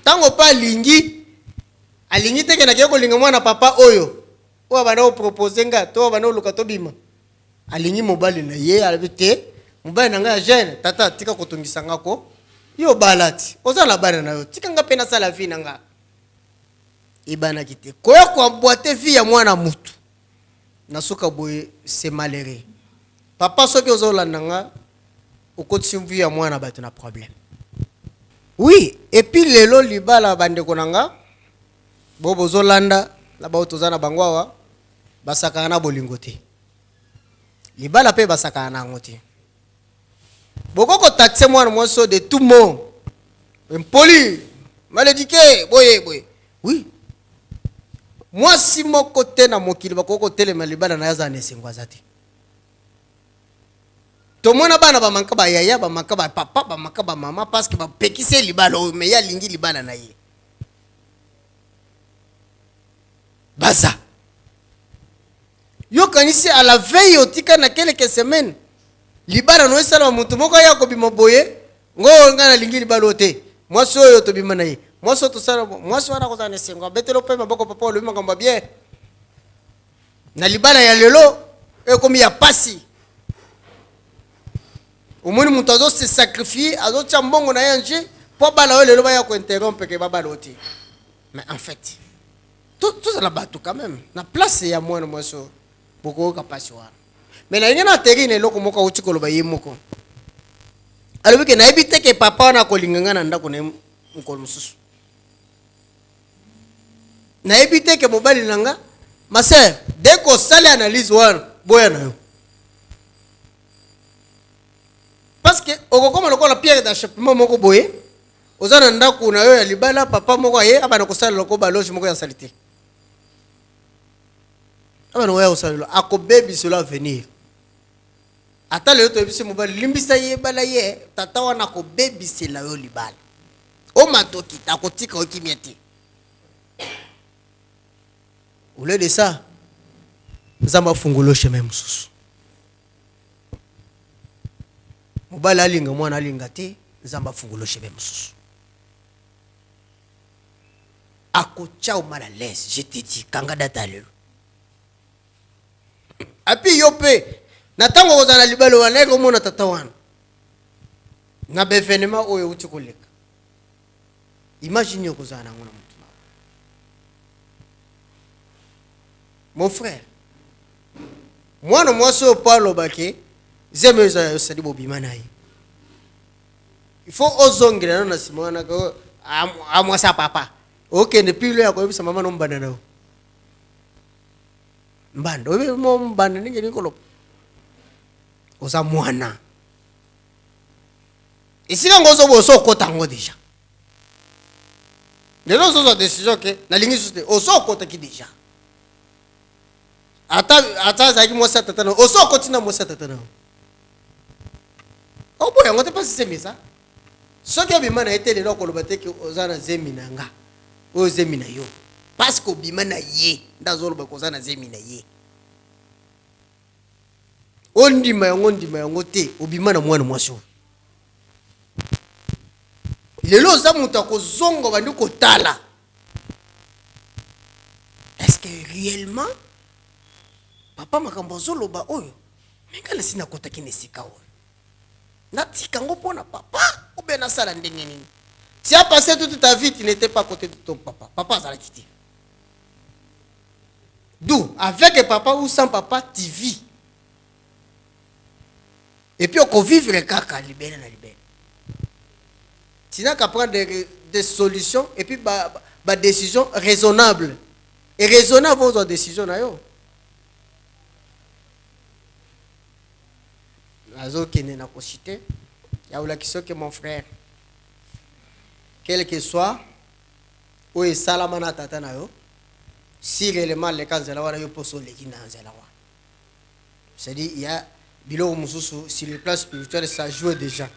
Tango pa lingi alingi te ke na ko linga mwana papa oyo. O bana o proposer nga to bana o luka to bima. Alingi mobali na ye albite mobali na nga jeune tata tika kotungisa ngako yo balati ozala bana na yo tika nga pena sala vie na nga ibana kite koya ko boite vie ya mwana mutu nasuka boye c'est malheureux papa soki ozolanda nga okotisi vie ya mwana bato na problème. Oui, et puis lelo libala bande konanga bobo zolanda la ba otozana bangwawa basaka na bolingo te libala pe basaka na ngoti boko taxe mwana mwaso de tout monde impoli malédiqué boye. Oui, moi si mon côté na mokili bakoko telema libala na yaza nesengwa zati to mona bana ba manka ba yaya ba manka ba papa ba manka ba mama parce que ba pekise libala o me ya lingi libala na ye baza yo kanisi à la veille otika na quelques semaines libala no esala mutu moko ya ko bimo boye ngo ngana lingi libala te moi so yo to bima na ye moi so to sala moi so wana ko zane sengo betelo pe maboko papa lo ngamba bien na libala ya lelo e komi ya pasi omoni mutu azo se sacrifier azo tia mbongo na yanje po bala lelo ba ya ko interrompre ke baba loti Mais en fait, tout ça là-bas, tout quand même. La place, il y a moins de moi, beaucoup de capacité. Mais il y a un terrain, il y a un terrain, alors que na ebite que papa na kolinganga na ndako na mukolo mususu na ebite que mobali nanga ma sœur dès qu'on sale analyse wana boya na yo parce que okokoma lokola pierre d'achoppement moko boye ozana ndako na yo ya libala papa moko aye abana kosala loko ba loge moko ya salite abana oya osala akobebi cela venir. Ata le to bisi mobali limbisa ye bala ye tata wana ko baby c'est la yo libala o matoki ta ko tika o kimiete au lieu de ça nzamba fungulo chemin mususu mobali alinga mwana alinga te nzamba fungulo chemin mususu ako chao mala laisse je te dis kanga data lelo api yo pe na tango kozala libalo wana ko mona tata wana na bevenema oyo uti koleka imagine kozala ngona mutu mon frère mwana mwaso palo bake zemeza yo sadi bobima naye il faut ozongela na simona ko amwasa papa okende pilo ya ko bisa mama no mbanda nayo mbanda obe mo mbanda ninge nikolo oza mwana esika ngozo boso kota ngo déjà lelo zozo décision ke na lingi juste oso kota ki déjà ata zaki mo sata tana oso kotina mo sata tana o boya ngote pas semisa soki obima na ete lelo koloba te ke oza na zemi na nga oyo zemi na yo parce que obima na ye ndazoloba koza na zemi na ye ondima yango te obima na mwana mwasi lelo za mutu akozongo bandi kotala est-ce que réellement papa makambo azoloba oyo menga nasi nakotaki na esika oyo natika ngo mpona papa obe nasala ndenge nini si a passé toute ta vie tu n'étais pas à côté de ton papa papa azalaki te d'où avec papa ou sans papa tu vis. Et puis on vivre kaka libéré na libéré. Tu n'as qu'à prendre des solutions et puis des décisions raisonnables. Et raisonnable vos décisions na yo. Azo kene na kosite ya oula kisoke mon frère. Quel que soit où est salamana tata na yo. Si réellement les cas zela wana yo poso leki na zela wa. C'est-à-dire il y a bilo mususu sur le plan spirituel ça joue déjà.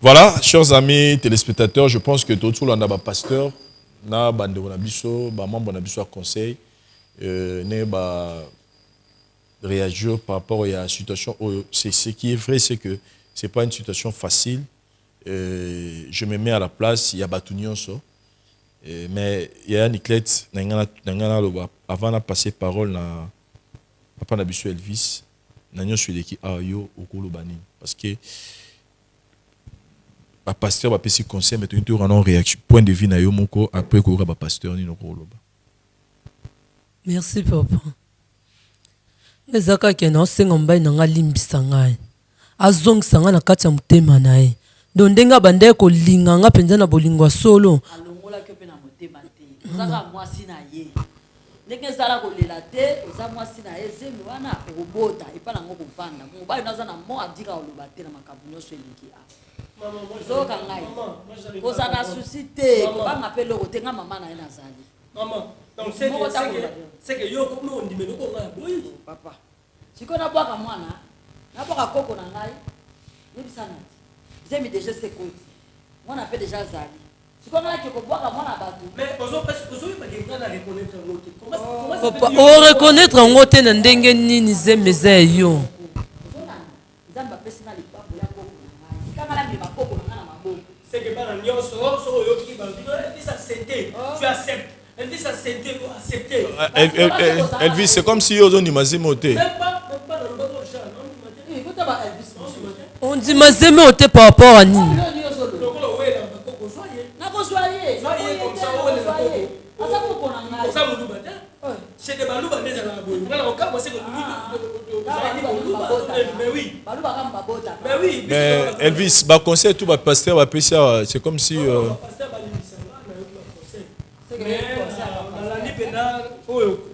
Voilà, chers amis téléspectateurs, je pense que tout le monde a pasteur, na bande na biso, ba membre na biso conseil, ne ba réagir par rapport à la situation. C'est ce qui est vrai, c'est que c'est pas une situation facile. Je me mets à la place, il y a Batunion so. Mais il y a Niclet, avant de passer parole na papa na biso Elvis, nanyo sur qui ayo okolo bani parce que ba pasteur ba pesi conseil mais tu rends réaction point de vue na yo moko après ko ba pasteur ni nokolo ba. Merci papa. Ezaka ke na senga mbai na ngalimbisa ngai. Azongisa nga na kati ya mutema naye. Donc ndenga bande ko linga nga penza na bolingwa solo. Alongola ke pe na mutema te. Ozaka mwasi na ye. Ndenge zala ko lela te, oza mwasi na ye zemi wana robota epa na ngo kovanda. Mobali naza na mo adika oloba te na makambo nyonso eleki a. Zoka ngai. Oza na souci te, ko banga pe loko te nga mama na ye nazali. Maman, donc c'est que yo comme on dit mais ko ngai boy papa. Sikona bwaka mwana, na bwaka koko na ngai. Yebisana. Zemi déjà c'est quoi? Moi on a fait déjà zali. Sikona ke ko bwaka mwana batu. Mais ozo pas na reconnaître ngote. Papa, o reconnaître ngote na ndenge nini zemeze yo. Nzamba pesi na lipapo ya koko na ngai. Kama la mi makoko na ngana maboko. C'est que bana nyonso so yo ki ba dit ça c'était. Tu acceptes. Elle dit ça c'était pour accepter. Elvis, c'est comme si yo zo ni mazimote. On ondima zeme ote par rapport à nini Mais Elvis, bah conseil tout bah pasteur bah PCA, c'est comme si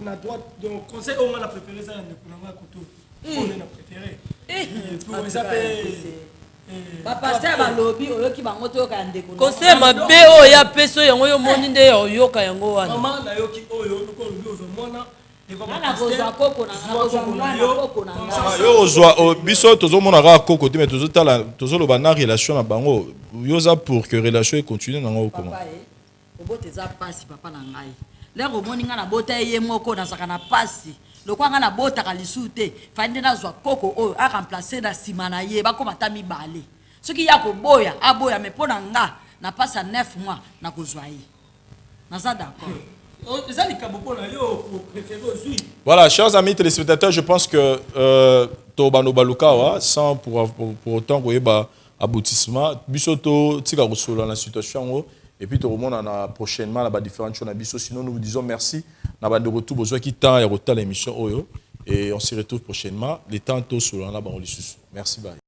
na droite donc conseil on a préféré ça na koto on a préféré pour ça bapasteur balobi oyoki bango toyoka ya ndeko conseil mabe oyo ya peso yango yo moni nde oyoka yango wana mama nayoki oyo lokolobi ozomona yo ozwa biso tozomona kaka koko te mais tozoloba na relation na bango yoza pour que relation continue nango okoma obote eza pasi papa na ngai lero omoni ngai nabota ye moko nazaka na pasi lokwa ngai nabotaka lisu te fai nde nazwa koko oyo aremplace na nsima na ye bakoma ata mibale soki ya koboya aboya me mpo na nga na pasi ya 9 mois nakozwa ye naza d'accord. Voilà, chers amis téléspectateurs, je pense que Tobano Balukawa, sans pour autant qu'il y ait aboutissement, Bissoto, Tika Rousseau dans la situation, et puis tout le monde en a prochainement là-bas différentes choses. Sinon, nous vous disons merci. Nous avons de retour besoin qui tend à l'émission, et on se retrouve prochainement. Les temps, tout sur là-bas, on les suit. Merci, bye.